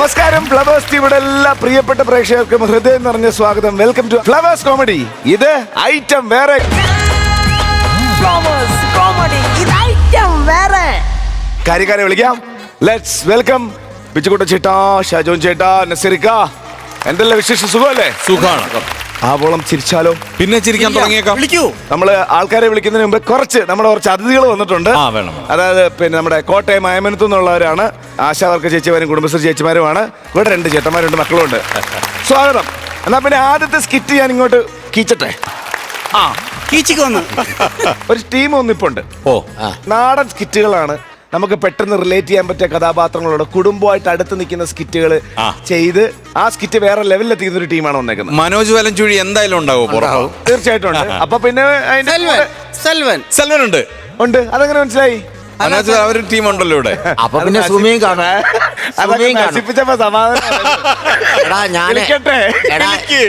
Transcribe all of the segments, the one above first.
നമസ്കാരം ഫ്ലവേഴ്സ് ടിവിയുടെ എല്ലാ പ്രിയപ്പെട്ട പ്രേക്ഷകർക്കും ഹൃദയം നിറഞ്ഞ സ്വാഗതം. Welcome to Flowers Comedy. ഇത് ഐറ്റം വേറെ. ഫ്ലവേഴ്സ് കോമഡി, ഇത് ഐറ്റം വേറെ. കാര്യക്കാരെ വിളിക്കാം. ലെറ്റ്സ് വെൽക്കം ബിച്ചുകുട്ട ചേട്ടാ, ഷാജോൻ ചേട്ടാ, നസീറിക്ക. എന്തെല്ലാം വിശേഷം? സുഖമല്ലേ? സുഖാണ്. ആവോളം ചിരിച്ചാലോ? പിന്നെ ചിരിക്കാൻ തുടങ്ങിയേക്കാം. വിളിക്കൂ. നമ്മള് ആൾക്കാരെ വിളിക്കുന്നതിന് മുമ്പ് നമ്മുടെ കുറച്ച് അതിഥികൾ വന്നിട്ടുണ്ട്. വേണം. അതായത് പിന്നെ നമ്മുടെ കോട്ടയം അയമനത്തു നിന്നുള്ളവരാണ്. ആശാവർക്ക് ചേച്ചിമാരും കുടുംബശ്രീ ചേച്ചിമാരുമാണ്. ഇവിടെ 2 ചേട്ടന്മാരുണ്ട്, മക്കളുണ്ട്. സ്വാഗതം. എന്നാ പിന്നെ ആദ്യത്തെ സ്കിറ്റ് ഞാൻ ഇങ്ങോട്ട് കീച്ചട്ടെ. കീച്ചിക്ക് വന്നു. ഒരു ടീം ഒന്നിപ്പുണ്ട്. നാടൻ സ്കിറ്റുകളാണ്. നമുക്ക് പെട്ടെന്ന് റിലേറ്റ് ചെയ്യാൻ പറ്റിയ കഥാപാത്രങ്ങളോട് കുടുംബമായിട്ട് അടുത്ത് നിൽക്കുന്ന സ്കിറ്റുകൾ ചെയ്ത് ആ സ്കിറ്റ് വേറെ ലെവലിൽ എത്തിക്കുന്ന ഒരു ടീമാണ് വന്നേക്കുന്നത്. മനോജ് വലഞ്ചുഴി എന്തായാലും ഉണ്ടാവും. തീർച്ചയായിട്ടും ഉണ്ട്. അപ്പൊ പിന്നെ സെൽവൻ ഉണ്ട്. അതെങ്ങനെ മനസ്സിലായി? മനോജ് അവരുടെ ടീം ഉണ്ടല്ലോ ഇവിടെ. അപ്പൊ പിന്നെ സുമിയും കാണാം. നശിപ്പിച്ചപ്പോ സമാധാനം.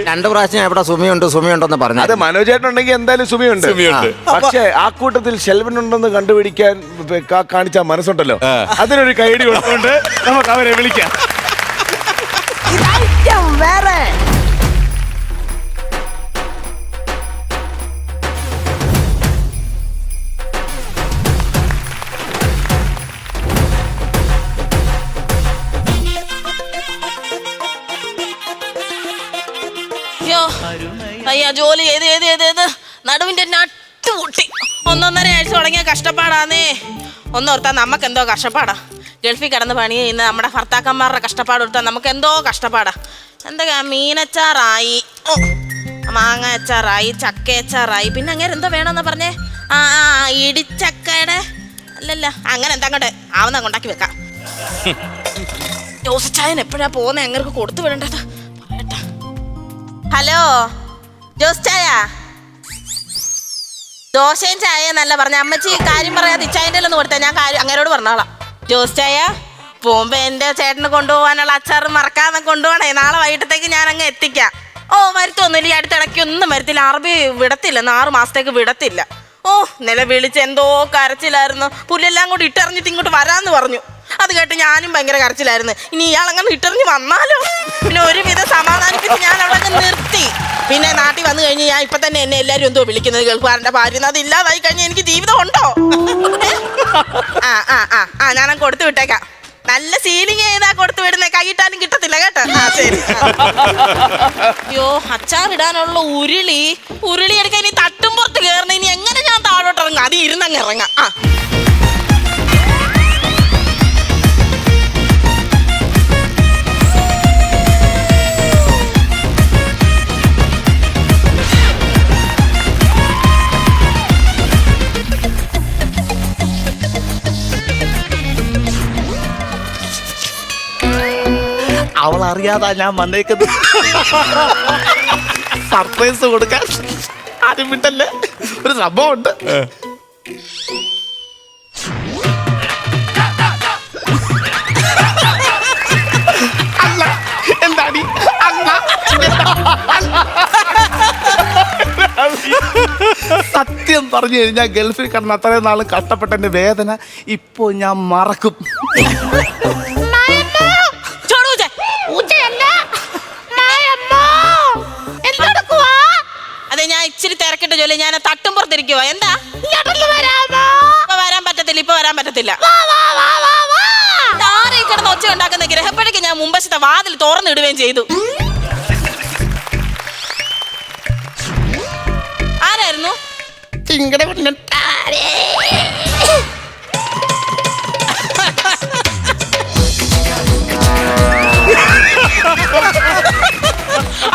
2 പ്രാവശ്യം എവിടെ സുമിയുണ്ടെന്ന് പറഞ്ഞു. അത് മനോജേട്ടനുണ്ടെങ്കിൽ എന്തായാലും സുമിയുണ്ട്. പക്ഷേ ആ കൂട്ടത്തിൽ ഷെൽവൻ ഉണ്ടെന്ന് കണ്ടുപിടിക്കാൻ കാണിച്ച മനസ്സുണ്ടല്ലോ, അതിനൊരു കൈഡി കൊടുത്തുകൊണ്ട് നമുക്ക് അവരെ വിളിക്കാം. വേറെ അയ്യാ, ജോലി ചെയ്ത് നടുവിന്റെ നട്ട് പൊട്ടി. 1.5 ആഴ്ച തുടങ്ങിയ കഷ്ടപ്പാടാന്നേ. ഒന്നോർത്താ നമുക്ക് എന്തോ കഷ്ടപ്പാടാ. ഗൾഫിൽ കിടന്ന് പണി ചെയ്യുന്ന നമ്മുടെ ഭർത്താക്കന്മാരുടെ കഷ്ടപ്പാട് കൊടുത്താൽ നമുക്ക് എന്തോ കഷ്ടപ്പാടാ. എന്തൊക്കെയാ, മീനച്ചാറായി, മാങ്ങ അച്ചാറായി, ചക്ക അച്ചാറായി, പിന്നെ അങ്ങനെ എന്തോ വേണമെന്ന് പറഞ്ഞേ. ഇടിച്ചക്കയുടെ അല്ലല്ല, അങ്ങനെ എന്താ അങ്ങോട്ട് ആവുന്ന കൊണ്ടാക്കി വെക്കാം. ജോസിച്ചായൻ എപ്പോഴാ പോകുന്നത്? അങ്ങനെ കൊടുത്തു വിടേണ്ടത് പറയട്ടെ. ഹലോ ജോസ് ചായ, ദോശയും ചായ എന്നല്ല പറഞ്ഞ. അമ്മച്ചി കാര്യം പറയാതെ ഇച്ചായൻ്റെ ഒന്ന് കൊടുത്തേ. ഞാൻ അങ്ങനോട് പറഞ്ഞോളാം. ജോസ് ചായ പോകുമ്പോ എന്റെ ചേട്ടന് കൊണ്ടുപോകാനുള്ള അച്ചാറ് മറക്കാതെ കൊണ്ടുപോകണേ. നാളെ വൈകിട്ടത്തേക്ക് ഞാൻ അങ്ങ് എത്തിക്കാം. വരുത്തൊന്നുമില്ല, ഈ അടുത്തിടയ്ക്ക് ഒന്നും വരത്തില്ല. അറബി വിടത്തില്ല, 6 മാസത്തേക്ക് വിടത്തില്ല. വിളിച്ച് എന്തോ കരച്ചിലായിരുന്നു. പുല്ലെല്ലാം കൂടി ഇട്ടെറിഞ്ഞിട്ട് ഇങ്ങോട്ട് വരാന്ന് പറഞ്ഞു. അത് കേട്ട് ഞാനും ഭയങ്കര കരച്ചിലായിരുന്നു. ഇനി ഇയാളങ്ങനെ ഇട്ടെറിഞ്ഞ് വന്നാലോ? പിന്നെ ഒരുവിധ സമാധാനിപ്പിച്ച് ഞാൻ അവിടെ നിർത്തി. പിന്നെ നാട്ടിൽ വന്നു കഴിഞ്ഞ് ഞാൻ ഇപ്പൊ തന്നെ എന്നെ എല്ലാവരും എന്തോ വിളിക്കുന്നത് ഗൾഫുകാരന്റെ ഭാര്യ. അത് ഇല്ലാതായി കഴിഞ്ഞാൽ എനിക്ക് ജീവിതം ഉണ്ടോ? ഞാനങ്ങ് കൊടുത്തു വിട്ടേക്കാം. നല്ല സീലിംഗ് ചെയ്താ കൊടുത്തു വിടുന്നേ, കൈയിട്ടാലും കിട്ടത്തില്ല കേട്ടോ. ശരി. അയ്യോ, അച്ചാറിടാനുള്ള ഉരുളി എടുക്കാൻ ഇനി തട്ടും പുറത്ത് കയറണ. ഇനി എങ്ങനെ ഞാൻ താഴോട്ട് ഇറങ്ങാം? അത് ഇരുന്നങ്ങ് ഇറങ്ങാം. അവൾ അറിയാതാ ഞാൻ വന്നേക്കുന്നത്. സർപ്രൈസ് കൊടുക്കാൻ ആരും വിട്ടല്ലേ. ഒരു സംഭവം ഉണ്ട്. അല്ല എന്താടി സത്യം പറഞ്ഞു കഴിഞ്ഞാൽ ഗൾഫിൽ കിടന്ന് അത്രയും നാളും കഷ്ടപ്പെട്ടതിന്റെ വേദന ഇപ്പൊ ഞാൻ മറക്കും. അതെ, ഞാൻ ഇച്ചിരി തിരക്കിട്ട ജോലി. ഞാൻ തട്ടും പുറത്തിരിക്കുവോ? എന്താ? ഇപ്പൊ വരാൻ പറ്റത്തില്ല. ആരെയും കിടന്ന് ഒച്ച ഉണ്ടാക്കുന്ന ഗ്രഹപ്പഴയ്ക്ക് ഞാൻ മുമ്പശത്തെ വാതിൽ തുറന്നിടുകയും ചെയ്തു. ആരായിരുന്നു?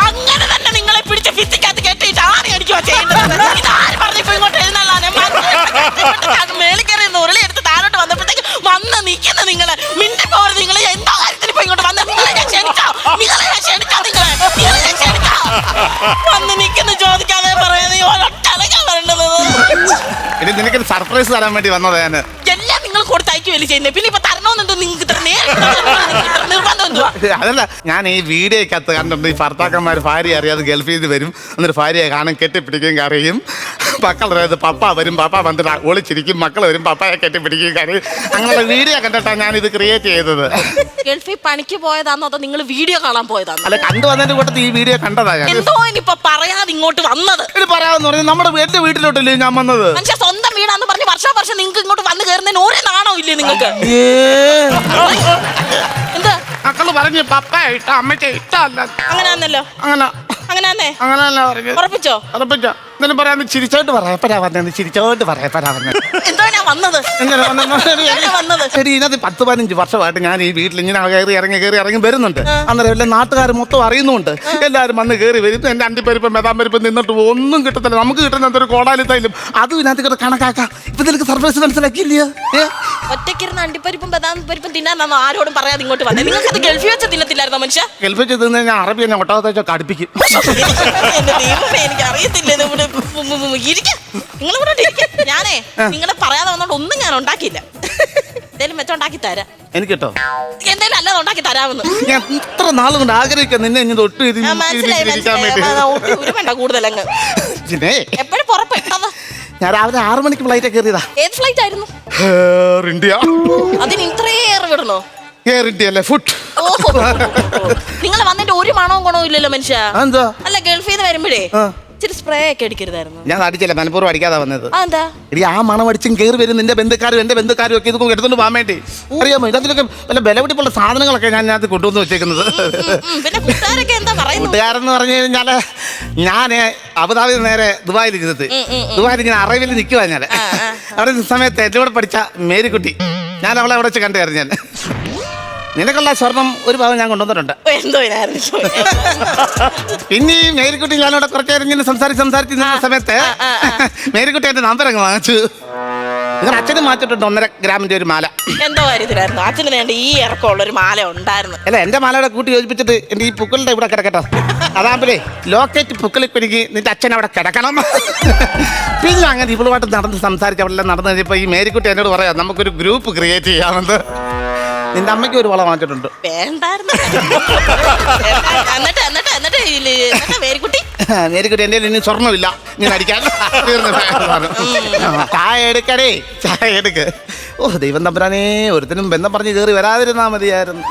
അങ്ങനെ തന്നെ നിങ്ങളെ പിടിച്ച് ഭിത്തിക്കകത്ത് കെട്ടിയിട്ട് ആണി അടിക്കുക ചെയ്യുന്നത്. ഇതാര് പറഞ്ഞിപ്പോ ഇങ്ങോട്ട് എഴുന്നള്ളാനെ? മേളിൽ കയറി ഉരുളി എടുത്ത് താഴോട്ട് വന്നപ്പോഴത്തേക്ക് വന്ന് നിൽക്കുന്ന നിങ്ങള് മിണ്ടി പോകരുത്. നിങ്ങൾ എന്തോ കാര്യത്തിന് ഇപ്പൊ ഇങ്ങോട്ട് വന്ന് നിങ്ങളെ ഞാൻ ക്ഷണിച്ചോ? വന്ന് നിൽക്കുന്ന ചോദിക്കാതെ പറയുന്നത് വരേണ്ടത്. ഇനി നിനക്ക് സർപ്രൈസ് തരാൻ വേണ്ടി വന്നതാ ഞാൻ. എല്ലാം നിങ്ങൾ കൊടുത്തയക്കുകയല്ലേ ചെയ്യുന്നത്. പിന്നെ ഇപ്പൊ തരണമെന്നുണ്ടോ? നിങ്ങൾക്ക് ഇത്ര നിർബന്ധം എന്തുവാ? അതല്ല, ഞാൻ ഈ വീഡിയോക്കകത്ത് കണ്ടിട്ടുണ്ട് ഈ ഭർത്താക്കന്മാർ ഭാര്യ അറിയാതെ ഗൾഫിൽ നിന്ന് വരും, എന്നിട്ട് ഭാര്യയെ കാണും, കെട്ടിപ്പിടിക്കുകയും കറിയും. മക്കളുടെ പപ്പ വരും, പപ്പ വന്നിട്ട് ഒളിച്ചിരിക്കും, മക്കൾ വരും, പപ്പയെ കെട്ടിപ്പിടിക്കുകയും കറിയും. അങ്ങനെ വീഡിയോ കണ്ടിട്ടാണ് ഞാൻ ഇത് ക്രിയേറ്റ് ചെയ്തത്. ഗൾഫിൽ പണിക്ക് പോയതാണോ അതോ നിങ്ങൾ വീഡിയോ കാണാൻ പോയതാണോ? അല്ല, കണ്ടുവന്നതിന്റെ കൂട്ടത്തിൽ ഈ വീഡിയോ കണ്ടതാ ഞാൻ. എന്തോ ഇനിയിപ്പൊ പറയാതെ ഇങ്ങോട്ട് വന്നത്. ഇത് പറയാമെന്ന് പറഞ്ഞു, നമ്മുടെ എന്റെ വീട്ടിലോട്ടല്ലേ ഞാൻ വന്നത്. മനുഷ്യ സ്വന്തം വീടാന്ന് പറഞ്ഞ് വർഷം നിങ്ങൾക്ക് ഇങ്ങോട്ട് വന്ന് കയറുന്നതിന് ഒരു നാണോ ഇല്ലേ നിങ്ങൾക്ക്? എന്താ മക്കള് പറഞ്ഞു പപ്പ ഇട്ട അമ്മയ്ക്ക് ഇഷ്ടമല്ല. അങ്ങനെയാന്നല്ലോ. അങ്ങനെയാന്നേ അങ്ങനല്ല പറഞ്ഞു. ഉറപ്പിച്ചോ? ഉറപ്പിച്ചോ? എന്തെങ്കിലും പറയാന്ന് ചിരിച്ചോണ്ട് പറയപ്പെടാ വന്നത്, ചിരിച്ചോണ്ട് പറയപ്പെടാ വന്നത്. എന്തോ ഞാൻ വന്നത്. എങ്ങനെ വന്നത് ശരി, ഇതിനകത്ത് 10-15 വർഷമായിട്ട് ഞാൻ ഈ വീട്ടിൽ ഇങ്ങനെ കയറി ഇറങ്ങി വരുന്നുണ്ട്. അന്നേരം എല്ലാ നാട്ടുകാർ മൊത്തം അറിയുന്നുണ്ട്. എല്ലാവരും വന്ന് കയറി വരും. എന്റെ അണ്ടിപ്പരിപ്പ് മെതാമ്പരിപ്പ് നിന്നിട്ട് ഒന്നും കിട്ടത്തില്ല. നമുക്ക് കിട്ടുന്ന എന്തൊരു കോടാലിത്തായാലും അതും ഇതിനകത്ത് കണക്കാക്കാം. ഇപ്പൊ നിനക്ക് സർപ്രൈസ് മനസ്സിലാക്കിയില്ലയോ? ഒറ്റയ്ക്കിരുന്ന് അണ്ടിപ്പരിപ്പും ബദാം പരിപ്പും തിന്നാന്നോ ആരോടും പറയാതെ ഇങ്ങോട്ട് വന്നേ? നിങ്ങൾക്ക് അത് ഗൾഫിൽ വെച്ച് തിന്നത്തില്ലായിരുന്നോ മനുഷ്യ? ഗൾഫിൽ ചെന്ന് ഞാൻ അറബി എന്നെ ഒട്ടകത്തേച്ചൊക്കെ അടുപ്പിക്കും. എനിക്ക് അറിയത്തില്ല. നിങ്ങളിവിടെ ഞാനേ നിങ്ങളെ പറയാതെ വന്നോണ്ട് ഒന്നും ഞാൻ ഉണ്ടാക്കിയില്ല. എന്തേലും വെച്ചോണ്ടാക്കി തരാം. എനിക്ക് കേട്ടോ, എന്തേലും അല്ലാതെ ഉണ്ടാക്കി തരാമെന്ന് ഞാൻ ഇത്ര നാൾ കൊണ്ട് ആഗ്രഹിക്കാം നിന്നെ ഇനി തൊട്ട് മനസ്സിലായി. ഉരുമണ്ട കൂടുതലങ്ങ്. എപ്പോഴും പുറപ്പെട്ടത്? ഞാൻ രാവിലെ 6 മണിക്ക് ഫ്ലൈറ്റ് കയറിയതാ. ഏത് ഫ്ലൈറ്റ് ആയിരുന്നു? Air India. അതിന് ഇത്രയേറെ വിടണോ? എയർ ഇന്ത്യ അല്ലേ ഫുഡ്. നിങ്ങൾ വന്നിട്ട് ഒരു മണവും ഗുണവും ഇല്ലല്ലോ മനുഷ്യ. എന്താ? അല്ല, ഗൾഫിൽ നിന്ന് വരുമ്പോഴേ ഇച്ചിരി സ്പ്രേ ഒക്കെ അടിക്കരുതായിരുന്നു? ഞാൻ അടിച്ചില്ല, മനഃപൂർവ്വം അടിക്കാതെ വന്നത്. എന്താ? ഇനി ആ മണം അടിച്ചും കയറി വരും നിന്റെ ബന്ധുക്കാരും എന്റെ ബന്ധുക്കാരും ഒക്കെ ഇതൊക്കെ എടുത്തോണ്ട് പോകാൻ വേണ്ടി. അറിയാമോ, ഇതിലൊക്കെ വല്ല വിലപിടിപ്പുള്ള സാധനങ്ങളൊക്കെ ഞാൻ അത് കൊണ്ടുവന്ന് വെച്ചേക്കുന്നത്. പിന്നെ കൂട്ടുകാരൊക്കെ എന്താ പറയുന്നത്? കൂട്ടുകാരെന്ന് പറഞ്ഞു കഴിഞ്ഞാല് ഞാൻ അബുദാബി നേരെ ദുബായിൽ ഇരുന്നത്. ദുബായിൽ ഇങ്ങനെ അറേബ്യയിൽ നിൽക്കുവാ ഞാൻ. അവിടെ സമയത്ത് എന്റെ കൂടെ പഠിച്ച മേരിക്കുട്ടി, ഞാൻ അവളെ അവിടെ വെച്ച് കണ്ടായിരുന്നു. ഞാൻ നിനക്കുള്ള സ്വർണം ഒരു ഭാഗം ഞാൻ കൊണ്ടുവന്നിട്ടുണ്ട്. എന്തോ പിന്നെ ഈ മേരിക്കുട്ടി ഞാനവിടെ കുറച്ചു നേരം ഇങ്ങനെ സംസാരിച്ച് നിന്ന സമയത്ത് മേരിക്കുട്ടി എന്റെ നമ്പർ അങ്ങ് വാങ്ങിച്ചു. നിങ്ങൾ അച്ഛനും മാറ്റിട്ടുണ്ട് 1.5 ഗ്രാമിന്റെ ഒരു മാല. എന്തോ കാര്യത്തിലായിരുന്നു അച്ഛന് വേണ്ട ഈ ഇറക്കമുള്ള ഒരു മാല ഉണ്ടായിരുന്നു. അല്ല, എന്റെ മാലയുടെ കൂട്ടി യോജിപ്പിച്ചിട്ട് എന്റെ ഈ പുക്കളുടെ ഇവിടെ കിടക്കട്ടോ. അതാകുമ്പോഴേ ലോക്കറ്റ് പുക്കളിൽ കുരുങ്ങി നിന്റെ അച്ഛൻ അവിടെ കിടക്കണം. പിന്നെ അങ്ങനെ ഇവളുമായിട്ട് നടന്ന് സംസാരിച്ച് അവിടെ നടന്നു കഴിഞ്ഞപ്പോ ഈ മേരിക്കുട്ടി എന്നോട് പറയാം നമുക്കൊരു ഗ്രൂപ്പ് ക്രിയേറ്റ് ചെയ്യാമെന്ന്. നിന്റെ അമ്മയ്ക്ക് ഒരു വള വാങ്ങിച്ചിട്ടുണ്ട്. വേണ്ടായിരുന്നു. മേരിക്കുട്ടി എന്റെ ഇനി സ്വർണ്ണമില്ല, ഞാൻ അടിക്കാൻ. ചായ എടുക്കടേ, ചായ എടുക്ക്. ഓ ദൈവം തമ്പുരാനേ, ഒരുത്തിനും ബന്ധം പറഞ്ഞ് കയറി വരാതിരുന്നാ മതിയായിരുന്നു.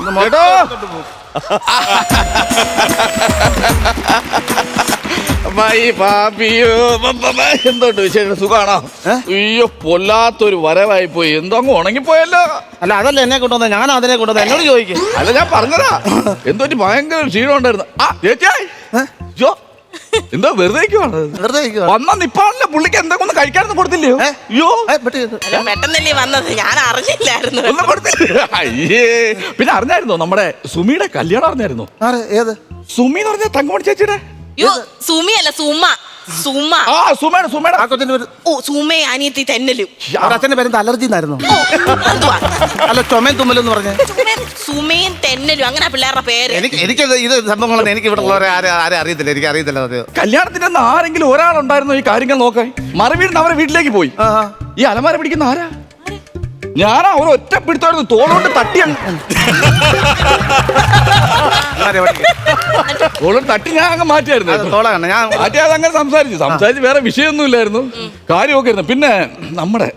എന്തോട്ട് വിശേഷം? സുഖാണോ? അയ്യോ, പൊല്ലാത്തൊരു വരവായി പോയി. എന്തോ അങ്ങ് ഉണങ്ങിപ്പോയല്ലോ. അല്ല, അതല്ല എന്നെ കൊണ്ടുവന്നത്, ഞാൻ അതിനെ കൊണ്ടുവന്നത്. എന്നോട് ചോദിക്കും. അല്ല, ഞാൻ പറഞ്ഞതാ. എന്തോ ഭയങ്കര ക്ഷീണം ഉണ്ടായിരുന്നു. എന്തോ വെറുതെ വന്ന നിപ്പാണല്ലോ. പുള്ളിക്ക് എന്തൊക്കെ ഒന്ന് കഴിക്കാനൊന്നും കൊടുത്തില്ലയോ? അയ്യോ, പെട്ടെന്നല്ലേ വന്നത്, ഞാൻ അറിഞ്ഞില്ലായിരുന്നു. ഒന്നും കൊടുത്തില്ല. അയ്യേ, പിന്നെ അറിഞ്ഞായിരുന്നോ നമ്മുടെ സുമിയുടെ കല്യാണം അറിഞ്ഞായിരുന്നോ? ഏത് സുമി എന്ന് പറഞ്ഞ തങ്കമണി ചേച്ചിയുടെ? സുമി അല്ല, സുമ. സുമ. ആ, സുമയുടെ ആ കൊച്ചിന്റെ പേര്? ഓ, സുമയും അനിയത്തി തെന്നലും. അച്ഛന്റെ പേര് അലർജി എന്നായിരുന്നു. അല്ല, ചുമയും തുമ്മലെന്ന് പറഞ്ഞ സുമയും തെന്നലും, അങ്ങനെ പിള്ളേരുടെ പേര്. എനിക്ക് ഇത് സംഭവങ്ങളൊന്നും എനിക്ക് ഇവിടെ ഉള്ളവരെ ആരെ അറിയത്തില്ല. എനിക്ക് അറിയത്തില്ല. അത് കല്യാണത്തിന് ആരെങ്കിലും ഒരാളുണ്ടായിരുന്നോ ഈ കാര്യങ്ങൾ നോക്കാൻ? മറുവീടിന് അവരെ വീട്ടിലേക്ക് പോയി. ഈ അലമാര പിടിക്കുന്ന ആരാ? ഞാനാ ഒരു ഒറ്റ പിടുത്തായിരുന്നു, തോളുകൊണ്ട് തട്ടിയാണ്. തോളുകൊണ്ട് തട്ടി ഞാൻ അങ്ങ് മാറ്റിയായിരുന്നു. ഞാൻ മാറ്റിയാൽ അങ്ങനെ സംസാരിച്ച് വേറെ വിഷയമൊന്നും ഇല്ലായിരുന്നു. കാര്യമൊക്കെ ആയിരുന്നു. പിന്നെ നമ്മുടെ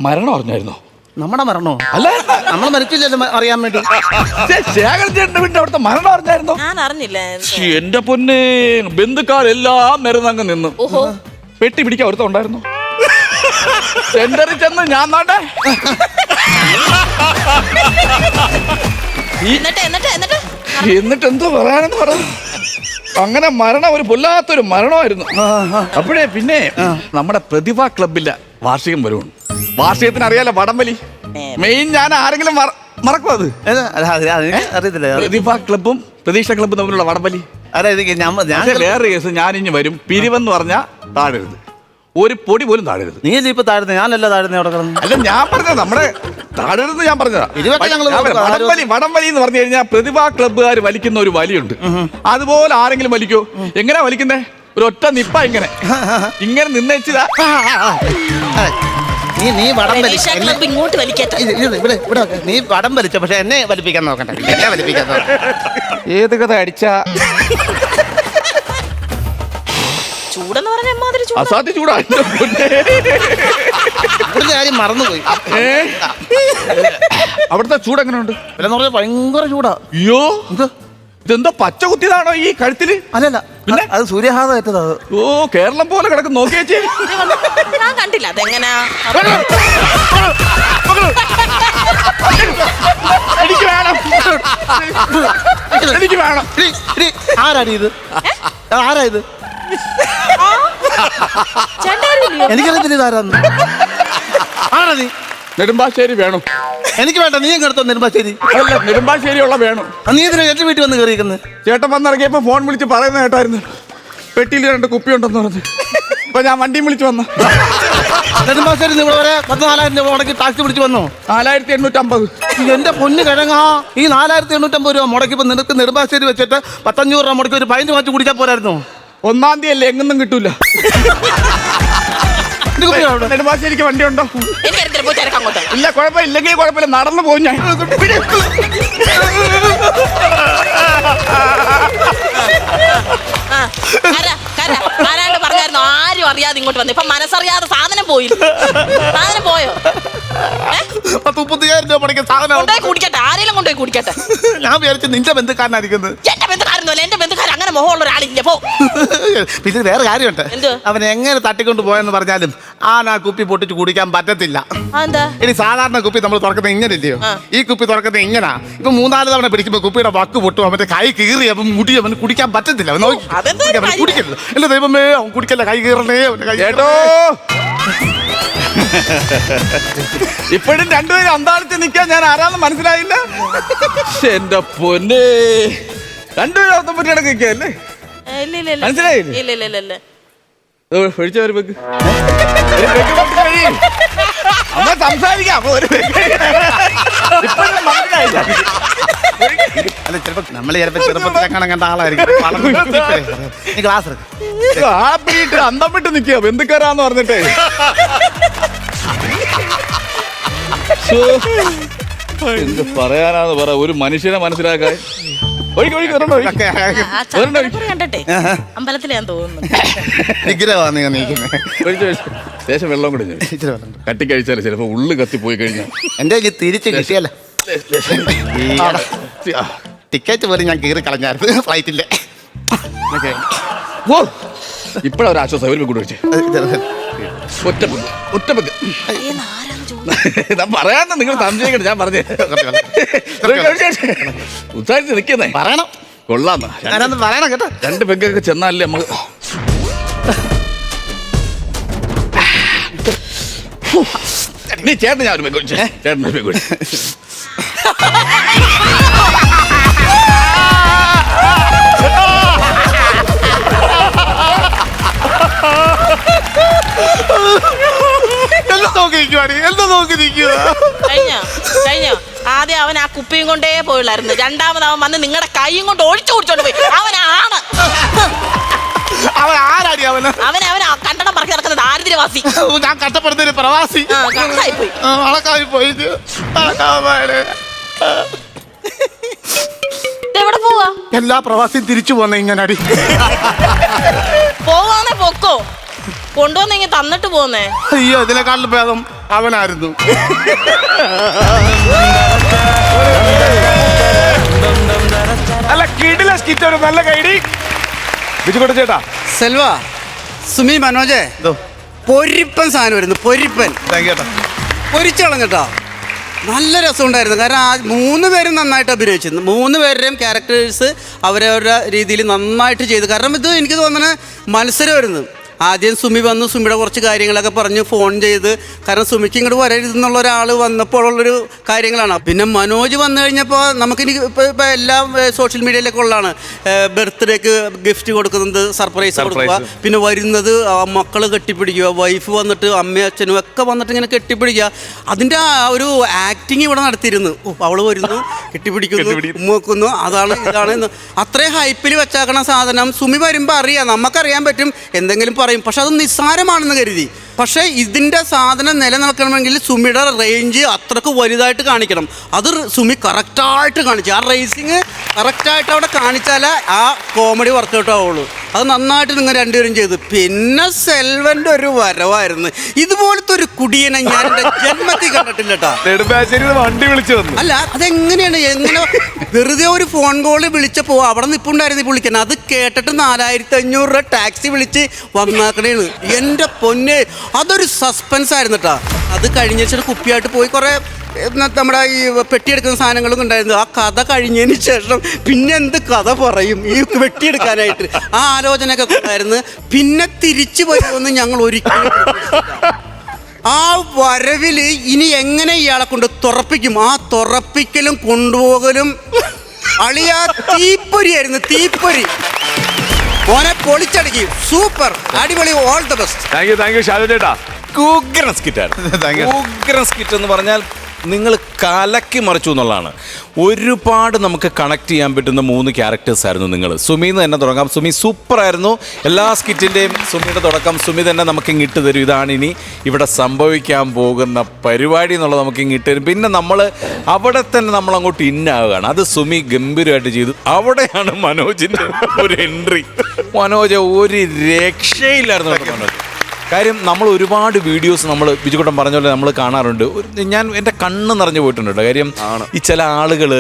മരണം അറിഞ്ഞായിരുന്നോ? നമ്മുടെ മരണോ? അല്ല, നമ്മൾ മരിച്ചില്ലല്ലോ അറിയാൻ വേണ്ടി. ശേഖരൻ ചേട്ടന്റെ വീട്ടിൽ അവിടുത്തെ മരണം അറിഞ്ഞായിരുന്നോ? ഞാൻ അറിഞ്ഞില്ല. എന്റെ പൊന്നെ, ബന്ധുക്കാരെല്ലാം നിരന്നങ്ങ് നിന്നു. പെട്ടി പിടിക്കാൻ ഒരുത്തം ഉണ്ടായിരുന്നു. സെന്ററിൽ ചെന്ന് ഞാൻ നാട്ടെ എന്നിട്ട് എന്തോ പറയാനെന്ന് പറഞ്ഞു. അങ്ങനെ മരണം ഒരു പൊല്ലാത്തൊരു മരണമായിരുന്നു. അപ്പോഴേ പിന്നെ നമ്മുടെ പ്രതിഭ ക്ലബിലെ വാർഷികം വരുവാണ്. വാർഷികത്തിന് അറിയാലോ, വടംവലി മെയിൻ. ഞാൻ ആരെങ്കിലും മറക്കും അത്? അറിയത്തില്ല. പ്രതിഭ ക്ലബും പ്രതീക്ഷ ക്ലബും തമ്മിലുള്ള വടംവലി. വേറെ കേസ്, ഞാൻ ഇനി വരും. പിരിവെന്ന് പറഞ്ഞാൽ താഴരുത്, ഒരു പൊടി പോലും താഴരുത്. നീ ഇപ്പൊ താഴ്ന്ന, ഞാനല്ല താഴ്ന്ന അവിടെ കിടന്നു. അല്ല, ഞാൻ പറഞ്ഞത് നമ്മുടെ താഴരുത്. ഞാൻ പറഞ്ഞതാ. വടംവലി എന്ന് പറഞ്ഞു കഴിഞ്ഞാൽ പ്രതിഭാ ക്ലബ്ബുകാർ വലിക്കുന്ന ഒരു വലിയുണ്ട്. അതുപോലെ ആരെങ്കിലും വലിക്കോ? എങ്ങനെയാ വലിക്കുന്നേ? ഒരു ഒറ്റ നിപ്പ ഇങ്ങനെ നിന്നേച്ചിതാ. നീ വടം പ്രതീക്ഷ ക്ലബ്ബ് ഇങ്ങോട്ട് വലിക്കട്ടെ. ഇവിടെ വെക്ക്. നീ വടം വലിച്ച പക്ഷെ എന്നെ വലിപ്പിക്കാൻ നോക്കണ്ട. എന്നെ വലിപ്പിക്കാൻ നോക്കണ്ട. ഏത് കഥ അടിച്ച ചൂടെന്ന് പറഞ്ഞ എമ്മാതിരി ചൂട്. അസാധ്യ ചൂടാ എൻ്റെ പൊന്നേ. ഇവിടുത്തെ കാര്യം മറന്നുപോയി. അവിടുത്തെ ചൂട് എങ്ങനെയുണ്ട്? എന്ന് പറഞ്ഞാൽ ഭയങ്കര ചൂടാ. അയ്യോ ഇത് ഇതെന്തോ പച്ച കുത്തിയതാണോ ഈ കഴുത്തില്? അല്ലല്ല, പിന്നെ അത് സൂര്യാഘാതം ഏറ്റതാ. ഓ കേരളം പോലെ കിടക്കും നോക്കിയേച്ചേ. ഞാൻ കണ്ടില്ല അതെങ്ങനാ. എനിക്ക് വേണം, എനിക്ക് വേണം. ആരാണ് ഇത്? ആരാ ഇത്? ചേട്ടാ എനിക്കറിയത്തില്ല ഇതാരാന്ന്. ആരാ നീ? നെടുമ്പാശ്ശേരി വേണം. എനിക്ക് വേണ്ട, നീ എങ്ങെടുത്തോ നെടുമ്പാശ്ശേരി? അല്ല നെടുമ്പാശ്ശേരിയുള്ള വേണം. നീ ഇതിന് എന്റെ വീട്ടിൽ വന്ന് കയറിയിരിക്കുന്നത്? ചേട്ടൻ വന്നിറങ്ങിയപ്പോ ഫോൺ വിളിച്ച് പറയുന്ന കേട്ടായിരുന്നു, പെട്ടിയിൽ 2 കുപ്പി ഉണ്ടെന്ന് പറഞ്ഞു. അപ്പൊ ഞാൻ വണ്ടിയും വിളിച്ച് വന്ന. നെടുമ്പാശ്ശേരി ഇവിടെ വരെ 14,000 രൂപ മുടക്കി ടാക്സി പിടിച്ച് വന്നോ? 4850. എന്റെ പൊന്ന് കിഴങ്ങാ, ഈ 4850 രൂപ മുടക്കിപ്പോ നിനക്ക് നെടുമ്പാശ്ശേരി വെച്ചിട്ട് 1,500 രൂപ മുടക്കി ഒരു പൈന്റ് മാറ്റി കുടിച്ചാൽ പോരായിരുന്നു? 1-ാം തീയതി അല്ലേ, എങ്ങൊന്നും കിട്ടൂല. നെടുമ്പാശ്ശേരിക്ക് വണ്ടി ഉണ്ടോ? എനിക്കറിയത്തില്ല, പോയി തിരക്ക് അങ്ങോട്ട്. ഇല്ല കുഴപ്പമില്ല, ഇല്ലെങ്കിൽ കുഴപ്പമില്ല, നടന്നു പോകും ഞാൻ. ആരാണ്ട് പറഞ്ഞായിരുന്നു ആരും അറിയാതെ ഇങ്ങോട്ട് വന്നു. ഇപ്പൊ മനസ്സറിയാതെ സാധനം പോയില്ല. സാധനം പോയോ? 35,000 രൂപ മുടക്കിയ സാധനം കൊണ്ടുപോയി കുടിക്കട്ടെ, ആരെങ്കിലും കൊണ്ടുപോയി കുടിക്കട്ടെ. ഞാൻ വിചാരിച്ചു നിന്റെ ബന്ധുക്കാരനായിരിക്കുന്നത്. എന്റെ ബന്ധുക്കാരനല്ല, എന്റെ ബന്ധുക്കാരൻ അങ്ങനെ മുഖമുള്ള ഒരാളില്ല. പോ. പിന്നെ വേറെ കാര്യമുണ്ട്. എന്ത്? അവൻ എങ്ങനെ തട്ടിക്കൊണ്ട് പോയെന്ന് പറഞ്ഞാലും ആ കുപ്പി പൊട്ടിച്ച് കുടിക്കാൻ പറ്റത്തില്ല. എന്താ? ഇനി സാധാരണ കുപ്പി നമ്മൾ തുറക്കുന്നത് ഇങ്ങനെ ഇല്ലയോ? ഈ കുപ്പി തുറക്കുന്നത് ഇങ്ങനാ. ഇപ്പൊ 3-4 തവണ പിടിക്കുമ്പോ കുപ്പിയുടെ വക്ക് പൊട്ടും, അവന്റെ കൈ കീറി, അവൻ മുടി, അവന് കുടിക്കാൻ പറ്റത്തില്ല. അവൻ നോക്കി കുടിക്കരുത്. എന്റെ ദൈവമേ, അവൻ കുടിക്കല്ല, കൈ കീറണേ അവന്റെ കൈ. കേട്ടോ, ഇപ്പോഴും രണ്ടുപേരും അന്താളിച്ച് നിൽക്കാൻ ഞാൻ ആരാന്ന് മനസ്സിലായില്ല. എന്റെ പൊന്നെ, രണ്ടുപേരും അർത്ഥം പറ്റി കിടക്കല്ലേ? മനസ്സിലായില്ലേ? ഇല്ല. ഒഴിച്ച ഒരു പെഗ് സംസാരിക്കാം. അല്ല, ചിലപ്പോ നമ്മള് ചിലപ്പോ ചെറുപ്പത്തിലെ കണ്ട ആളായിരിക്കും. നീ ക്ലാസ് എടുക്ക്. ആപ്പിട്ട് അന്തം വിട്ട് നിൽക്കുക ബന്ധുക്കാരാന്ന് പറഞ്ഞിട്ടേ. എന്ത് പറയാനാന്ന് പറ, ഒരു മനുഷ്യനെ മനസ്സിലാക്കാൻ. കണ്ടട്ടെ അമ്പലത്തിൽ ഞാൻ തോന്നുന്നു. വിഗ്രഹമാണ് നീക്കുന്നത്. ദേശം വെള്ളം കൂടി കട്ടിക്കഴിച്ചാല് ചിലപ്പോ ഉള്ളു കത്തിപ്പോയി കഴിഞ്ഞാൽ എന്റെ തിരിച്ച് കിട്ടിയല്ല. ടിക്കറ്റ് പോലും ഞാൻ കീറി കളഞ്ഞായിരുന്നു ഫ്ലൈറ്റിന്റെ. ഓ ഇപ്പഴൊരാശ്വാസം ഒരു കൂടെ വെച്ച് ഒറ്റപ്പെട്ട് ഞാൻ പറയാന്ന് നിങ്ങൾ സംശയിക്കട്ടെ. ഞാൻ പറഞ്ഞേ ഉത്സാഹിച്ച് നിൽക്കുന്നേ പറയണം. കൊള്ളാന്ന് ഞാനൊന്ന് പറയണം കേട്ടോ. 2 പെഗ്ഗൊക്കെ ചെന്നാലേ നമുക്ക്. നീ ചേട്ടൻ ഞാൻ ഒരു പെഗ് വിളിച്ചേ. ചേട്ടൻ ഒരു പെഗ് വിളിച്ചു. എന്താ നോക്കി നിൽക്കുക? കഴിഞ്ഞോ ആദ്യം അവൻ ആ കുപ്പിയും കൊണ്ടേ പോയുള്ളായിരുന്നു. രണ്ടാമത് അവൻ വന്ന് നിങ്ങളുടെ കൈയും കൊണ്ട് ഒഴിച്ചു കുടിച്ചോണ്ട് പോയി. അവനാണ് അവൻ. ആരാടി അവന്? അവൻ കണ്ടടം പറക്കി നടക്കുന്നത് ദാരിദ്ര്യവാസി. ഞാൻ കഷ്ടപ്പെടുന്ന പ്രവാസി. കണക്കായിപ്പോയി. വളക്കായി പോയി. എവിടെ പോവാ? എല്ലാ പ്രവാസിയും തിരിച്ചു പോന്ന ഇങ്ങനെ അടി പോവാന്നേ പൊക്കോ, കൊണ്ടുവന്നെങ്കി തന്നിട്ട് പോന്നേ. അയ്യോ, ഇതിനെക്കാളും ഭേദം അവനായിരുന്നു. അല്ല കിടില സ്കിറ്റ്, ഒരു നല്ല കൈഡി ബിജുകൊട്ട ചേട്ടാ. സെൽവ, സുമി, മനോജേ, പൊരിപ്പൻ സാധനം വരുന്നു. പൊരിപ്പൻ പൊരിച്ചളഞ്ഞിട്ടോ. നല്ല രസമുണ്ടായിരുന്നു. കാരണം ആ 3 പേരും നന്നായിട്ട് അഭിനയിച്ചിരുന്നു. 3 പേരുടെയും ക്യാരക്ടേഴ്സ് അവരവരുടെ രീതിയിൽ നന്നായിട്ട് ചെയ്തു. കാരണം ഇത് എനിക്ക് തോന്നുന്നത് മത്സരമായിരുന്നു. ആദ്യം സുമി വന്നു, സുമിയുടെ കുറച്ച് കാര്യങ്ങളൊക്കെ പറഞ്ഞ് ഫോൺ ചെയ്ത്, കാരണം സുമിക്ക് ഇങ്ങോട്ട് വരരുതെന്നുള്ള ഒരാൾ വന്നപ്പോഴുള്ളൊരു കാര്യങ്ങളാണ്. പിന്നെ മനോജ് വന്നു കഴിഞ്ഞപ്പോൾ നമുക്കെനിക്ക് ഇപ്പോൾ എല്ലാം സോഷ്യൽ മീഡിയയിലൊക്കെ ഉള്ളതാണ്. ബർത്ത്ഡേക്ക് ഗിഫ്റ്റ് കൊടുക്കുന്നത്, സർപ്രൈസ് കൊടുക്കുക, പിന്നെ വരുന്നത് മക്കൾ കെട്ടിപ്പിടിക്കുക, വൈഫ് വന്നിട്ട് അമ്മയും അച്ഛനും ഒക്കെ വന്നിട്ട് ഇങ്ങനെ കെട്ടിപ്പിടിക്കുക. അതിൻ്റെ ആ ഒരു ആക്ടിങ് ഇവിടെ നടത്തിയിരുന്നു. അവൾ വരുന്നു, കെട്ടിപ്പിടിക്കുന്നു, ഉമ്മക്കുന്നു, അതാണ് ഇതാണ്. അത്രയും ഹൈപ്പിൽ വെച്ചാക്കണ സാധനം സുമി വരുമ്പോൾ അറിയാം, നമുക്കറിയാൻ പറ്റും. എന്തെങ്കിലും പറയും, പക്ഷെ അത് നിസ്സാരമാണെന്ന് കരുതി. പക്ഷേ ഇതിൻ്റെ സാധനം നിലനിൽക്കണമെങ്കിൽ സുമിയുടെ റേഞ്ച് അത്രക്ക് വലുതായിട്ട് കാണിക്കണം. അത് സുമി കറക്റ്റായിട്ട് കാണിച്ചു. ആ റേസിങ് കറക്റ്റായിട്ട് അവിടെ കാണിച്ചാലേ ആ കോമഡി വർക്കൗട്ട് ആവുള്ളൂ. അത് നന്നായിട്ട് നിങ്ങൾ രണ്ടുപേരും ചെയ്തു. പിന്നെ സെൽവൻ്റെ ഒരു വരവായിരുന്നു. ഇതുപോലത്തെ ഒരു കുടിയനെ ഞാൻ എൻ്റെ ജന്മത്തിൽ കണ്ടിട്ടില്ല കേട്ടോ. നെടുമ്പാശ്ശേരി വണ്ടി വിളിച്ചു വന്നു. അല്ല, അതെങ്ങനെയാണ്, എങ്ങനെ വെറുതെ ഒരു ഫോൺ കോൾ വിളിച്ചപ്പോൾ അവിടെ നിൽപ്പുണ്ടായിരുന്നു ഈ പുള്ളിക്കാൻ. അത് കേട്ടിട്ട് 4500 രൂപ ടാക്സി വിളിച്ച് വന്നാക്കണേന്ന്. എൻ്റെ പൊന്നെ, അതൊരു സസ്പെൻസ് ആയിരുന്നു കേട്ടോ. അത് കഴിഞ്ഞ ശേഷം കുപ്പിയായിട്ട് പോയി കുറേ നമ്മുടെ ഈ പെട്ടിയെടുക്കുന്ന സാധനങ്ങളും ഉണ്ടായിരുന്നു. ആ കഥ കഴിഞ്ഞതിന് ശേഷം പിന്നെ എന്ത് കഥ പറയും ഈ വെട്ടിയെടുക്കാനായിട്ട്? ആ ആലോചനയൊക്കെ ഉണ്ടായിരുന്നു. പിന്നെ തിരിച്ചു വരുമെന്ന് ഞങ്ങൾ ഒരിക്കലും ആ വരവിൽ ഇനി എങ്ങനെ ഇയാളെ കൊണ്ട് തുറപ്പിക്കും. ആ തുറപ്പിക്കലും കൊണ്ടുപോകലും അളിയാ തീപ്പൊരിയായിരുന്നു, തീപ്പൊരി. ഓനെ പൊളിച്ചടുക്കി. സൂപ്പർ, അടിപൊളി, all the best. Thank U Shaju ചേട്ടാ. ഉഗ്രൻ സ്കിറ്റായിരുന്നു. ഉഗ്രൻ സ്കിറ്റ് എന്ന് പറഞ്ഞാൽ നിങ്ങൾ കലക്കി മറിച്ചു എന്നുള്ളതാണ്. ഒരുപാട് നമുക്ക് കണക്ട് ചെയ്യാൻ പറ്റുന്ന 3 ക്യാരക്ടേഴ്സ് ആയിരുന്നു നിങ്ങൾ. സുമിന്ന് തന്നെ തുടങ്ങാം. സുമി സൂപ്പറായിരുന്നു. എല്ലാ സ്കിറ്റിൻ്റെയും സുമിയുടെ തുടക്കം സുമി തന്നെ നമുക്ക് ഇങ്ങിട്ട് തരും. ഇതാണ് ഇനി ഇവിടെ സംഭവിക്കാൻ പോകുന്ന പരിപാടി എന്നുള്ളത് നമുക്ക് ഇങ്ങിട്ട് തരും. പിന്നെ നമ്മൾ അവിടെ തന്നെ നമ്മൾ അങ്ങോട്ട് ഇന്നാവുകയാണ്. അത് സുമി ഗംഭീരമായിട്ട് ചെയ്തു. അവിടെയാണ് മനോജിൻ്റെ ഒരു എൻട്രി. മനോജ് ഒരു രക്ഷയില്ലായിരുന്നു മനോജ്. കാര്യം നമ്മൾ ഒരുപാട് വീഡിയോസ് നമ്മൾ ബിജുക്കുട്ടൻ പറഞ്ഞ പോലെ നമ്മൾ കാണാറുണ്ട്. ഞാൻ എൻ്റെ കണ്ണ് നിറഞ്ഞു പോയിട്ടുണ്ട് കേട്ടോ. കാര്യം ഈ ചില ആളുകൾ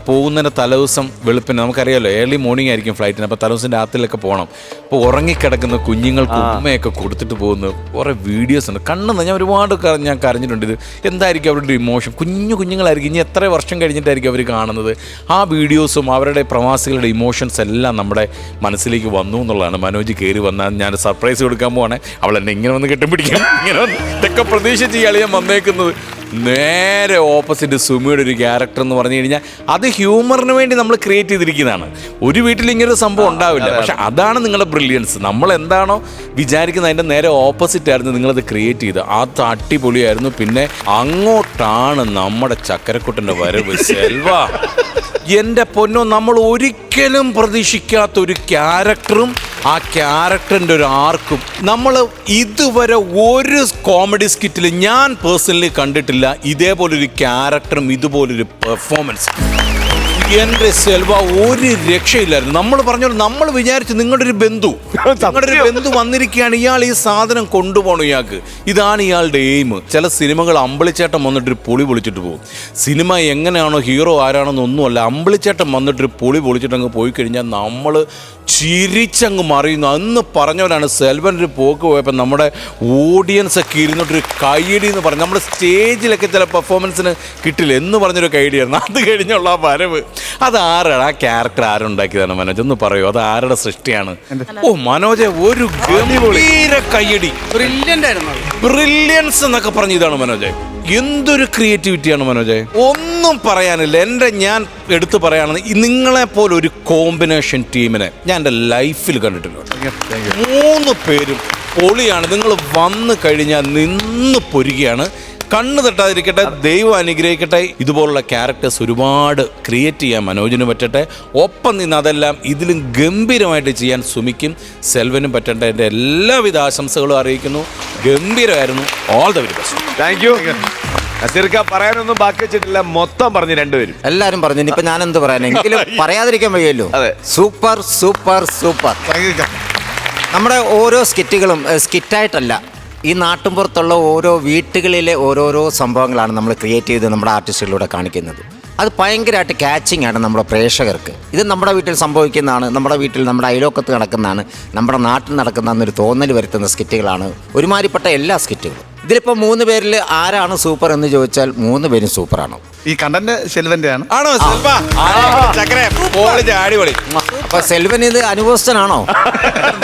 പോകുന്നതിൻ്റെ തലേദിവസം വെളുപ്പിന് നമുക്കറിയാമല്ലോ, ഏർലി മോർണിംഗ് ആയിരിക്കും ഫ്ലൈറ്റിന്. അപ്പോൾ തലേദിവസം രാത്രിയിലൊക്കെ പോകണം. അപ്പോൾ ഉറങ്ങിക്കിടക്കുന്ന കുഞ്ഞുങ്ങൾക്ക് ഉമ്മയൊക്കെ കൊടുത്തിട്ട് പോകുന്ന കുറേ വീഡിയോസ് ഉണ്ട്. കണ്ണ് ഞാൻ ഒരുപാട് ഞാൻ കരഞ്ഞിട്ടുണ്ട്. ഇത് എന്തായിരിക്കും അവരുടെ ഇമോഷൻ? കുഞ്ഞുങ്ങളായിരിക്കും, ഇനി എത്ര വർഷം കഴിഞ്ഞിട്ടായിരിക്കും അവർ കാണുന്നത്. ആ വീഡിയോസും അവരുടെ പ്രവാസികളുടെ ഇമോഷൻസ് എല്ലാം നമ്മുടെ മനസ്സിലേക്ക് വന്നു എന്നുള്ളതാണ്. മനോജ് കയറി വന്നാൽ ഞാൻ സർപ്രൈസ് കൊടുക്കാൻ പോവാണ്. അവൾ എന്നെ ഇങ്ങനെ വന്ന് കെട്ടിപ്പിടിക്കും, ഇങ്ങനെ വന്ന് ഇതൊക്കെ പ്രതീക്ഷിച്ച് ഇയാൾ ഞാൻ വന്നേക്കുന്നത്. നേരെ ഓപ്പോസിറ്റ് സുമിയുടെ ഒരു ക്യാരക്ടർ എന്ന് പറഞ്ഞു കഴിഞ്ഞാൽ അത് ഹ്യൂമറിന് വേണ്ടി നമ്മൾ ക്രിയേറ്റ് ചെയ്തിരിക്കുന്നതാണ്. ഒരു വീട്ടിൽ ഇങ്ങനൊരു സംഭവം ഉണ്ടാവില്ല. പക്ഷെ അതാണ് നിങ്ങളുടെ ബ്രില്യൻസ്. നമ്മൾ എന്താണോ വിചാരിക്കുന്നത് അതിൻ്റെ നേരെ ഓപ്പോസിറ്റ് ആയിരുന്നു നിങ്ങളത് ക്രിയേറ്റ് ചെയ്ത്. അത് അടിപൊളിയായിരുന്നു. പിന്നെ അങ്ങോട്ടാണ് നമ്മുടെ ചക്കരക്കുട്ടൻ്റെ വരവ്. സെൽവ, എൻ്റെ പൊന്നോ, നമ്മൾ ഒരിക്കലും പ്രതീക്ഷിക്കാത്ത ഒരു ക്യാരക്ടറും ആ ക്യാരക്ടറിൻ്റെ ഒരു ആർക്കും നമ്മൾ ഇതുവരെ ഒരു കോമഡി സ്കിറ്റിൽ ഞാൻ പേഴ്സണലി കണ്ടിട്ടില്ല ഇതേപോലൊരു ക്യാരക്ടറും ഇതുപോലൊരു പെർഫോമൻസ്. എൻ്റെ സെൽവ ഒരു രക്ഷയില്ലായിരുന്നു. നമ്മൾ പറഞ്ഞോളൂ, നമ്മൾ വിചാരിച്ചു നിങ്ങളുടെ ഒരു ബന്ധു വന്നിരിക്കുകയാണ്, ഇയാൾ ഈ സാധനം കൊണ്ടുപോകണം, ഇയാൾക്ക് ഇതാണ് ഇയാളുടെ എയിം. ചില സിനിമകൾ അമ്പിളിച്ചേട്ടൻ വന്നിട്ടൊരു പൊളി പൊളിച്ചിട്ട് പോകും. സിനിമ എങ്ങനെയാണോ, ഹീറോ ആരാണെന്നൊന്നുമല്ല, അമ്പിളിച്ചേട്ടൻ വന്നിട്ടൊരു പൊളി പൊളിച്ചിട്ടങ്ങ് പോയി കഴിഞ്ഞാൽ നമ്മൾ ചിരിച്ചങ്ങ് മറിയുന്നു. അന്ന് പറഞ്ഞവരാണ് സെൽവൻ ഒരു പോക്ക് പോയപ്പോൾ നമ്മുടെ ഓഡിയൻസ് ഒക്കെ ഇരുന്നിട്ടൊരു കൈയടി എന്ന് പറഞ്ഞു. നമ്മുടെ സ്റ്റേജിലൊക്കെ ചില പെർഫോമൻസിന് കിട്ടില്ല എന്ന് പറഞ്ഞൊരു കൈയടിയായിരുന്നു. അത് കഴിഞ്ഞുള്ള ആ വരവ്, അത് ആരാണ്? ആ ക്യാരക്ടർ ആരുണ്ടാക്കിയതാണ് മനോജ്? ഒന്ന് പറയൂ, അത് ആരുടെ സൃഷ്ടിയാണ്? ഓ മനോജ്, ഒരു ഗംഭീര കൈയടി, ബ്രില്യൻസ് എന്നൊക്കെ പറഞ്ഞു. ഇതാണ് മനോജ്, എന്തൊരു ക്രിയേറ്റിവിറ്റിയാണ് മനോജ്, ഒന്നും പറയാനില്ല. ഞാൻ എടുത്തു പറയുകയാണെങ്കിൽ നിങ്ങളെപ്പോലെ ഒരു കോമ്പിനേഷൻ ടീമിനെ ഞാൻ എൻ്റെ ലൈഫിൽ കണ്ടിട്ടില്ല. 3 പേരും പൊളിയാണ്. നിങ്ങൾ വന്നു കഴിഞ്ഞാൽ നിന്ന് പൊരുകയാണ്. കണ്ണ് തട്ടാതിരിക്കട്ടെ, ദൈവം അനുഗ്രഹിക്കട്ടെ. ഇതുപോലുള്ള ക്യാരക്ടേഴ്സ് ഒരുപാട് ക്രിയേറ്റ് ചെയ്യാൻ മനോജിന് പറ്റട്ടെ. ഒപ്പം നിന്ന് അതെല്ലാം ഇതിലും ഗംഭീരമായിട്ട് ചെയ്യാൻ സുമിക്കും സെൽവനും പറ്റട്ടെ. എൻ്റെ എല്ലാവിധ ആശംസകളും അറിയിക്കുന്നു. ഗംഭീരമായിരുന്നു. All the very best. Thank you. നസീർക്ക പറയാനൊന്നും ബാക്കി വെച്ചിട്ടില്ല, മൊത്തം പറഞ്ഞു രണ്ടുപേരും. എല്ലാരും പറഞ്ഞു. ഇനിയിപ്പോ ഞാൻ എന്ത് പറയാൻ, എങ്കിലും പറയാതിരിക്കാൻ വയ്യല്ലോ. Super super super. നമ്മുടെ ഓരോ സ്കിറ്റുകളും സ്കിറ്റായിട്ടല്ല, ഈ നാട്ടുമ്പുറത്തുള്ള ഓരോ വീട്ടുകളിലെ ഓരോരോ സംഭവങ്ങളാണ് നമ്മൾ ക്രിയേറ്റ് ചെയ്ത് നമ്മുടെ ആർട്ടിസ്റ്റുകളിലൂടെ കാണിക്കുന്നത്. അത് ഭയങ്കരമായിട്ട് ക്യാച്ചിങ് ആണ് നമ്മുടെ പ്രേക്ഷകർക്ക്. ഇത് നമ്മുടെ വീട്ടിൽ സംഭവിക്കുന്നതാണ്, നമ്മുടെ വീട്ടിൽ നമ്മുടെ അയലോക്കത്ത് നടക്കുന്നതാണ്, നമ്മുടെ നാട്ടിൽ നടക്കുന്നതെന്നൊരു തോന്നൽ വരുത്തുന്ന സ്കിറ്റുകളാണ് ഒരുമാതിരിപ്പെട്ട എല്ലാ സ്കിറ്റുകളും. ഇതിലിപ്പോൾ 3 പേരിൽ ആരാണ് സൂപ്പർ എന്ന് ചോദിച്ചാൽ 3 പേരും സൂപ്പറാണ്. ഈ കണ്ടന്റ് സെൽവന്റെ ആണ്. ആണോ അടിപൊളി. അപ്പൊ സെൽവൻ ഇത് അനുഭവസ്ഥനാണോ?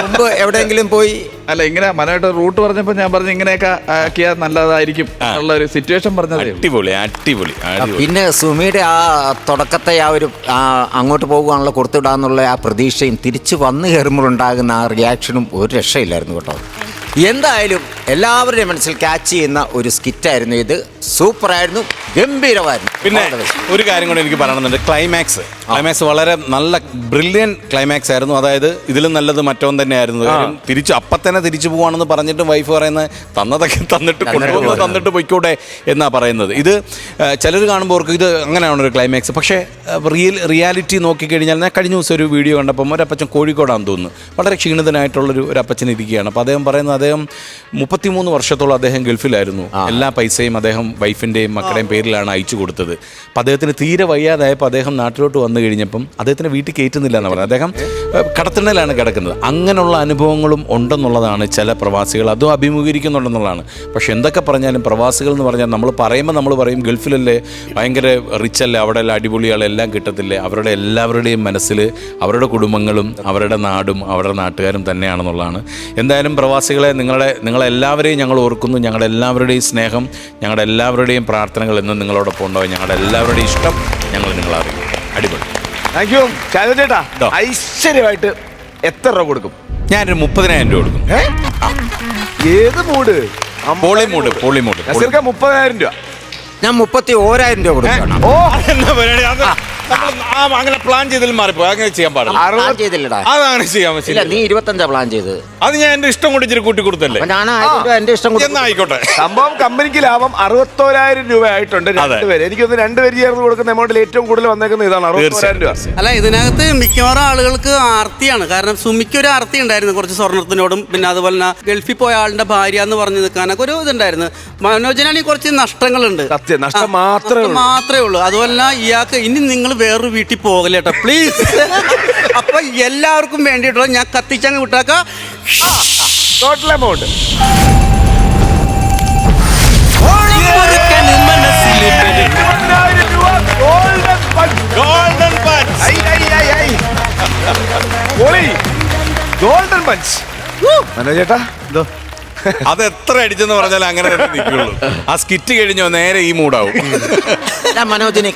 മുമ്പ് എവിടെയെങ്കിലും പോയി? അല്ല, ഇങ്ങനെ മനോട്ട് റൂട്ട് പറഞ്ഞപ്പോൾ ഞാൻ പറഞ്ഞു ഇങ്ങനെയൊക്കെ ആക്കിയാൽ നല്ലതായിരിക്കും ഉള്ള ഒരു സിറ്റുവേഷൻ പറഞ്ഞത്. അടിപൊളി അടിപൊളി. പിന്നെ സുമിയുടെ ആ തുടക്കത്തെ ആ ഒരു അങ്ങോട്ട് പോകുവാനുള്ള കൊടുത്തുവിടാന്നുള്ള ആ പ്രതീക്ഷയും തിരിച്ചു വന്നു കയറുമ്പോൾ ഉണ്ടാകുന്ന ആ റിയാക്ഷനും ഒരു രക്ഷയില്ലായിരുന്നു കേട്ടോ. എന്തായാലും എല്ലാവരുടെയും മനസ്സിൽ ക്യാച്ച് ചെയ്യുന്ന ഒരു സ്കിറ്റായിരുന്നു ഇത്. സൂപ്പറായിരുന്നു, ഗംഭീരമായിരുന്നു. പിന്നെ ഒരു കാര്യം കൂടെ എനിക്ക് പറയണമെന്നുണ്ട്. ക്ലൈമാക്സ് ക്ലൈമാക്സ് വളരെ നല്ല ബ്രില്യൻ ക്ലൈമാക്സ് ആയിരുന്നു. അതായത് ഇതിലും നല്ലത് മറ്റോൻ തന്നെയായിരുന്നു. തിരിച്ചു അപ്പം തന്നെ തിരിച്ചു പോവാണെന്ന് പറഞ്ഞിട്ട് വൈഫ് പറയുന്നത് തന്നതൊക്കെ തന്നിട്ട് കൊണ്ടുപോകുന്നത് തന്നിട്ട് പൊയ്ക്കൂടെ എന്നാ പറയുന്നത്. ഇത് ചിലർ കാണുമ്പോൾ അവർക്ക് ഇത് അങ്ങനെയാണ് ഒരു ക്ലൈമാക്സ്. പക്ഷേ റിയാലിറ്റി നോക്കിക്കഴിഞ്ഞാൽ ഞാൻ കഴിഞ്ഞ ദിവസം ഒരു വീഡിയോ കണ്ടപ്പം ഒരപ്പച്ചൻ കോഴിക്കോടാണെന്ന് തോന്നുന്നു, വളരെ ക്ഷീണിതനായിട്ടുള്ളൊരു അപ്പച്ചൻ ഇരിക്കുകയാണ്. അപ്പോൾ അദ്ദേഹം പറയുന്നത് അദ്ദേഹം 33 വർഷത്തോളം അദ്ദേഹം ഗൾഫിലായിരുന്നു. എല്ലാ പൈസയും അദ്ദേഹം വൈഫിൻ്റെയും മക്കളുടെയും പേരിലാണ് അയച്ചു കൊടുത്തത്. അപ്പോൾ അദ്ദേഹത്തിന് തീരെ വയ്യാതായപ്പോൾ അദ്ദേഹം നാട്ടിലോട്ട് വന്നു കഴിഞ്ഞപ്പം അദ്ദേഹത്തിന് വീട്ടിൽ കയറ്റുന്നില്ല എന്ന് പറഞ്ഞത്. അദ്ദേഹം കടത്തിണ്ണയിലാണ് കിടക്കുന്നത്. അങ്ങനെയുള്ള അനുഭവങ്ങളും ഉണ്ടെന്നുള്ളതാണ് ചില പ്രവാസികൾ അതും അഭിമുഖീകരിക്കുന്നുണ്ടെന്നുള്ളതാണ്. പക്ഷെ എന്തൊക്കെ പറഞ്ഞാലും പ്രവാസികൾ എന്ന് പറഞ്ഞാൽ നമ്മൾ പറയും ഗൾഫിലല്ലേ ഭയങ്കര റിച്ചല്ലേ, അവിടെ എല്ലാം അടിപൊളികളെല്ലാം കിട്ടത്തില്ലേ. അവരുടെ എല്ലാവരുടെയും മനസ്സിൽ അവരുടെ കുടുംബങ്ങളും അവരുടെ നാടും അവരുടെ നാട്ടുകാരും തന്നെയാണെന്നുള്ളതാണ്. എന്തായാലും പ്രവാസികളെ നിങ്ങളെല്ലാവരെയും ഞങ്ങൾ ഓർക്കുന്നു. ഞങ്ങളുടെ എല്ലാവരുടെയും സ്നേഹം, ഞങ്ങളുടെ എല്ലാവരുടെയും പ്രാർത്ഥനകൾ എന്നും നിങ്ങളോടൊപ്പം ഉണ്ടാവും. ഞങ്ങളുടെ എല്ലാവരുടെയും ഇഷ്ടം ഞങ്ങൾ നിങ്ങളെ അറിയും. അടിപൊളി. താങ്ക് യു ചേട്ടാ. ഐശ്വര്യമായിട്ട് എത്ര രൂപ കൊടുക്കും? ഞാനൊരു 30,000 രൂപ കൊടുക്കും. ഏത് മൂഡ്? പോളി മൂഡ് 30,000 രൂപ. ഞാൻ 31,000 രൂപ കൊടുക്കണം. ഓ, എന്താ പരിപാടി? അത് നമ്മൾ അങ്ങനെ പ്ലാൻ ചെയ്തതിൽ മാറിപ്പോ. അങ്ങനെ ചെയ്യാൻ പാടില്ല. പ്ലാൻ ചെയ്തില്ലടാ. അതങ്ങനെ ചെയ്യാൻ പറ്റില്ല. നീ 25 പ്ലാൻ ചെയ്ത്. അത് ഞാൻ എന്റെ ഇഷ്ടം കൊണ്ട് ഇച്ചിരി കൂട്ടി കൊടുത്തല്ലേ. ഞാൻ എന്റെ ഇഷ്ടം എന്നാ ആയിക്കോട്ടെ. സംഭവം കമ്പനിക്ക് ലാഭം 61,000 രൂപ ആയിട്ടുണ്ട്. രണ്ടുപേര് എനിക്കൊന്ന് 2 പേര് ചേർന്ന് കൊടുക്കുന്ന എമൗണ്ടിൽ ഏറ്റവും കൂടുതൽ വന്നേക്കുന്നത് ഇതാണ്, 61,000 രൂപ. അല്ല, ഇതിനകത്ത് മിക്കവാറും ആളുകൾക്ക് ആർത്തിയാണ്. കാരണം സുമിക്ക് ഒരു ആർത്തി ഉണ്ടായിരുന്നു കുറച്ച് സ്വർണത്തിനോടും, പിന്നെ അതുപോലെ തന്നെ ഗൾഫിൽ പോയ ആളുടെ ഭാര്യ എന്ന് പറഞ്ഞു നിൽക്കാനൊക്കെ ഒരു ഇതുണ്ടായിരുന്നു. മനോജനാണെങ്കിൽ കുറച്ച് നഷ്ടങ്ങളുണ്ട്. സത്യം, നഷ്ടം മാത്രമേ ഉള്ളൂ. അതുപോലെ ഇയാൾക്ക് ഇനി നിങ്ങൾ വേറൊരു വീട്ടിൽ പോകല്ലേ കേട്ടോ പ്ലീസ്. അപ്പൊ എല്ലാവർക്കും വേണ്ടിയിട്ടുള്ള ഞാൻ കത്തിച്ചങ്ങ് വിട്ടാക്കാം. Total amount golden punch. മനോജേട്ടാ, അത് എത്ര അടിച്ചെന്ന് പറഞ്ഞാൽ അങ്ങനെ നിൽക്കുള്ളൂ. ആ സ്കിറ്റ് കഴിഞ്ഞോ നേരെ ഈ മൂടാവും. മനോജിന്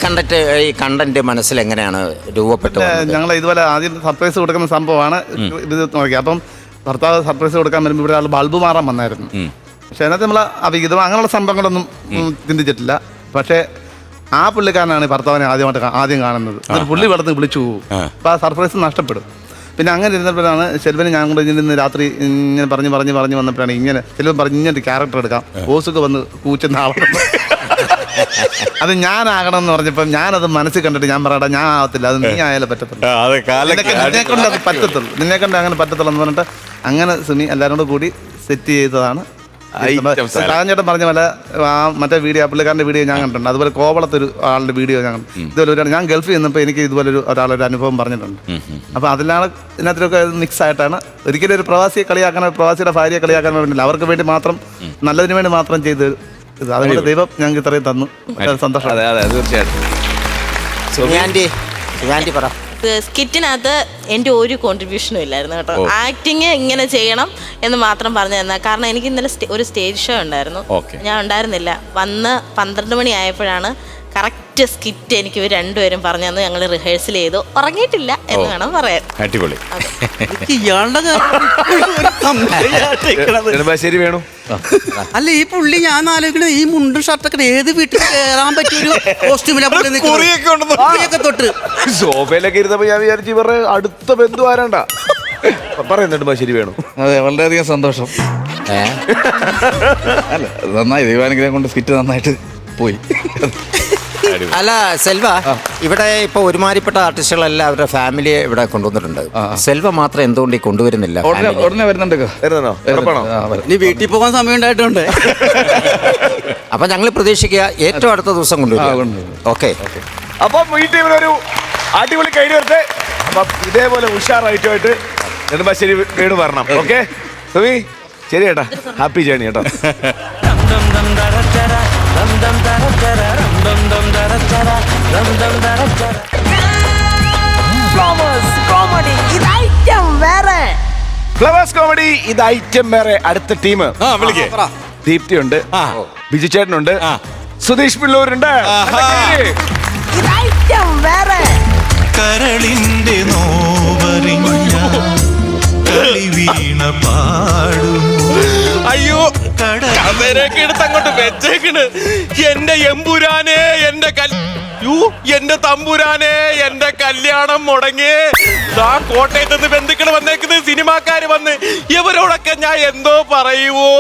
ഈ കണ്ടന്റ് മനസ്സിൽ എങ്ങനെയാണ് രൂപപ്പെട്ടത്? ഞങ്ങൾ ഇതുപോലെ ആദ്യം സർപ്രൈസ് കൊടുക്കുന്ന സംഭവമാണ് ഇത് നോക്കി. അപ്പം ഭർത്താവ് സർപ്രൈസ് കൊടുക്കാൻ വരുമ്പോൾ ഇവിടെ ആൾ ബൾബ് മാറാൻ വന്നായിരുന്നു. പക്ഷെ അതിനകത്ത് നമ്മൾ അവിഹിതം അങ്ങനെയുള്ള സംഭവങ്ങളൊന്നും ചിന്തിച്ചിട്ടില്ല. പക്ഷേ ആ പുള്ളിക്കാരനാണ് ഭർത്താവിനെ ആദ്യം കാണുന്നത്. പുള്ളി വെള്ളത്തിൽ വിളിച്ചു പോകും. അപ്പം ആ സർപ്രൈസ് നഷ്ടപ്പെടും. പിന്നെ അങ്ങനെ ഇരുന്നപ്പോഴാണ് ശെൽവന് ഞാൻ കൊണ്ട് ഇന്ന് രാത്രി ഇങ്ങനെ പറഞ്ഞ് വന്നപ്പോഴാണ് ഇങ്ങനെ ശെൽവൻ പറഞ്ഞ് ഇങ്ങനെ ക്യാരക്ടർ എടുക്കാം, ബോസൊക്കെ വന്ന് കൂച്ചുന്ന ആളാണ്, അത് ഞാനാകണം എന്ന് പറഞ്ഞപ്പോൾ ഞാനത് മനസ്സിൽ കണ്ടിട്ട് ഞാൻ പറയടാ ഞാൻ ആവത്തില്ല, അത് നീ ആയാലും പറ്റത്തുള്ളൂ, നിന്നെക്കൊണ്ട് അത് പറ്റത്തുള്ളൂ, നിന്നെക്കൊണ്ട് അങ്ങനെ പറ്റത്തുള്ളൂ എന്ന് പറഞ്ഞിട്ട് അങ്ങനെ സുമി എല്ലാവരും കൂടി സെറ്റ് ചെയ്തതാണ്. ചേട്ടൻ പറഞ്ഞ പോലെ ആ മറ്റേ വീഡിയോ പുള്ളിക്കാരൻ്റെ വീഡിയോ ഞാൻ കണ്ടിട്ടുണ്ട്. അതുപോലെ കോവളത്തൊരു ആളുടെ വീഡിയോ ഞാൻ ഇതുപോലെ ഞാൻ ഗൾഫിൽ നിന്നപ്പോൾ എനിക്ക് ഇതുപോലെ ഒരാളൊരു അനുഭവം പറഞ്ഞിട്ടുണ്ട്. അപ്പോൾ അതിലാണ് ഇതിനകത്തൊക്കെ മിക്സ് ആയിട്ടാണ്. ഒരിക്കലും ഒരു പ്രവാസിയെ കളിയാക്കാൻ, പ്രവാസിയുടെ ഭാര്യയെ കളിയാക്കാൻ വേണ്ടിയില്ല, അവർക്ക് വേണ്ടി മാത്രം നല്ലതിന് വേണ്ടി മാത്രം ചെയ്ത് അതുകൊണ്ട് ദൈവം ഞങ്ങൾക്ക് ഇത്രയും തന്നു. സന്തോഷം. അതെ അതെ തീർച്ചയായിട്ടും. സ്കിറ്റിനകത്ത് എൻ്റെ ഒരു കോൺട്രിബ്യൂഷനും ഇല്ലായിരുന്നു കേട്ടോ. ആക്ടിങ് ഇങ്ങനെ ചെയ്യണം എന്ന് മാത്രം പറഞ്ഞു തന്നാൽ. കാരണം എനിക്ക് ഇന്നലെ ഒരു സ്റ്റേജ് ഷോ ഉണ്ടായിരുന്നു, ഞാൻ ഉണ്ടായിരുന്നില്ല. വന്ന് 12 മണി ആയപ്പോഴാണ് കറക്റ്റ് സ്കിറ്റ് എനിക്ക് ഇവർ രണ്ടുപേരും പറഞ്ഞു തന്നു. ഞങ്ങൾ റിഹേഴ്സൽ ചെയ്തു. ഉറങ്ങിയിട്ടില്ല എന്ന് വേണം പറയാൻ. അടിപൊളി. ശരി വേണു. അല്ല, ഈ പുള്ളി ഞാൻ ആലോചിക്കുന്നത് ഈ മുണ്ടും ഷർട്ടൊക്കെ ഏത് വീട്ടിൽ കയറാൻ പറ്റിയൊരു കോസ്റ്റ്യൂമിലൊക്കെ തൊട്ട് സോഫയിലൊക്കെ ഇരുന്നപ്പോ ഞാൻ വിചാരിച്ചു ഇവരുടെ അടുത്ത ബന്ധു ആരാണ്ട പറയുന്നുണ്ട്. ശരി വേണു. അതെ, വളരെയധികം സന്തോഷം. അല്ല, നന്നായി, ദൈവാനുഗ്രഹം കൊണ്ട് സ്കിറ്റ് നന്നായിട്ട് പോയി. അല്ല സെൽവ, ഇവിടെ ഇപ്പൊ ഒരുമാതിരിപ്പെട്ട ആർട്ടിസ്റ്റുകളെല്ലാം അവരുടെ ഫാമിലിയെ ഇവിടെ കൊണ്ടുവന്നിട്ടുണ്ട്. സെൽവ മാത്രം എന്തുകൊണ്ട് കൊണ്ടുവരുന്നില്ല? ഉടനെ വരുന്നുണ്ടോ? നീ വീട്ടിൽ പോകാൻ സമയം ഉണ്ടായിട്ടുണ്ട്. അപ്പൊ ഞങ്ങൾ പ്രതീക്ഷിക്കുക ഏറ്റവും അടുത്ത ദിവസം കൊണ്ടുവരും. ഓക്കെ. അപ്പം ഈ ടീമിനൊരു അടിപൊളി കഴിഞ്ഞു വരട്ടെ. അപ്പം ഇതേപോലെ ഉഷാറായിട്ടുമായിട്ട് നെടുമ്പാശ്ശേരി വീട് വരണം. ഓക്കെ സുമി, ശരി ചേട്ടാ, ഹാപ്പി ജേണി കേട്ടോ. ഫ്ലവേഴ്സ് കോമഡി ഇത് ഐറ്റം വേറെ. അടുത്ത ടീം ദീപ്തി ഉണ്ട്, ബിജു ചേട്ടനുണ്ട്, സുധീഷ് പിള്ളൂരുണ്ട്. കരളിന്റെ നോവറിഞ്ഞ കളി വീണ പാടും അയ്യോ കസേരയൊക്കെ എടുത്ത് അങ്ങോട്ട് വെച്ചേക്കണ്. എന്റെ എമ്പുരാനെ, എന്റെ തമ്പുരാനെ, എന്റെ കല്യാണം മുടങ്ങി. കോട്ടയത്ത് നിന്ന് ബന്ധുക്കൾ വന്നേക്കുന്നത്, സിനിമാക്കാര് വന്ന്. ഇവരോടൊക്കെ ഞാൻ എന്തോ പറയുവോ,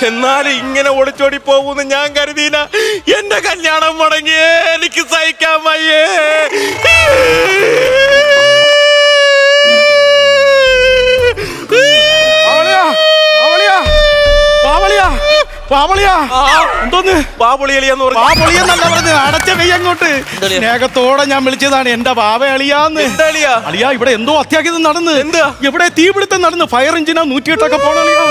എന്നാലും ഇങ്ങനെ ഒളിച്ചോടി പോകുമെന്ന് ഞാൻ കരുതിയില്ല. എന്റെ കല്യാണം മുടങ്ങി, എനിക്ക് സഹിക്കാൻ വയ്യേ. എന്തോന്ന് പാവളിയളിയെന്ന് പറഞ്ഞു. പാവളിയെന്നല്ല പറഞ്ഞത്, അടച്ച വെയ്യങ്ങോട്ട്. സ്നേഹത്തോടെ ഞാൻ വിളിച്ചതാണ് എന്റെ ബാവ അളിയാന്ന്. അളിയാ, ഇവിടെ എന്തോ അത്യാഹിതം നടന്ന്. എന്താ? ഇവിടെ തീപിടുത്തം നടന്ന്. ഫയർ എഞ്ചിനാ 108 പോണളിയാ.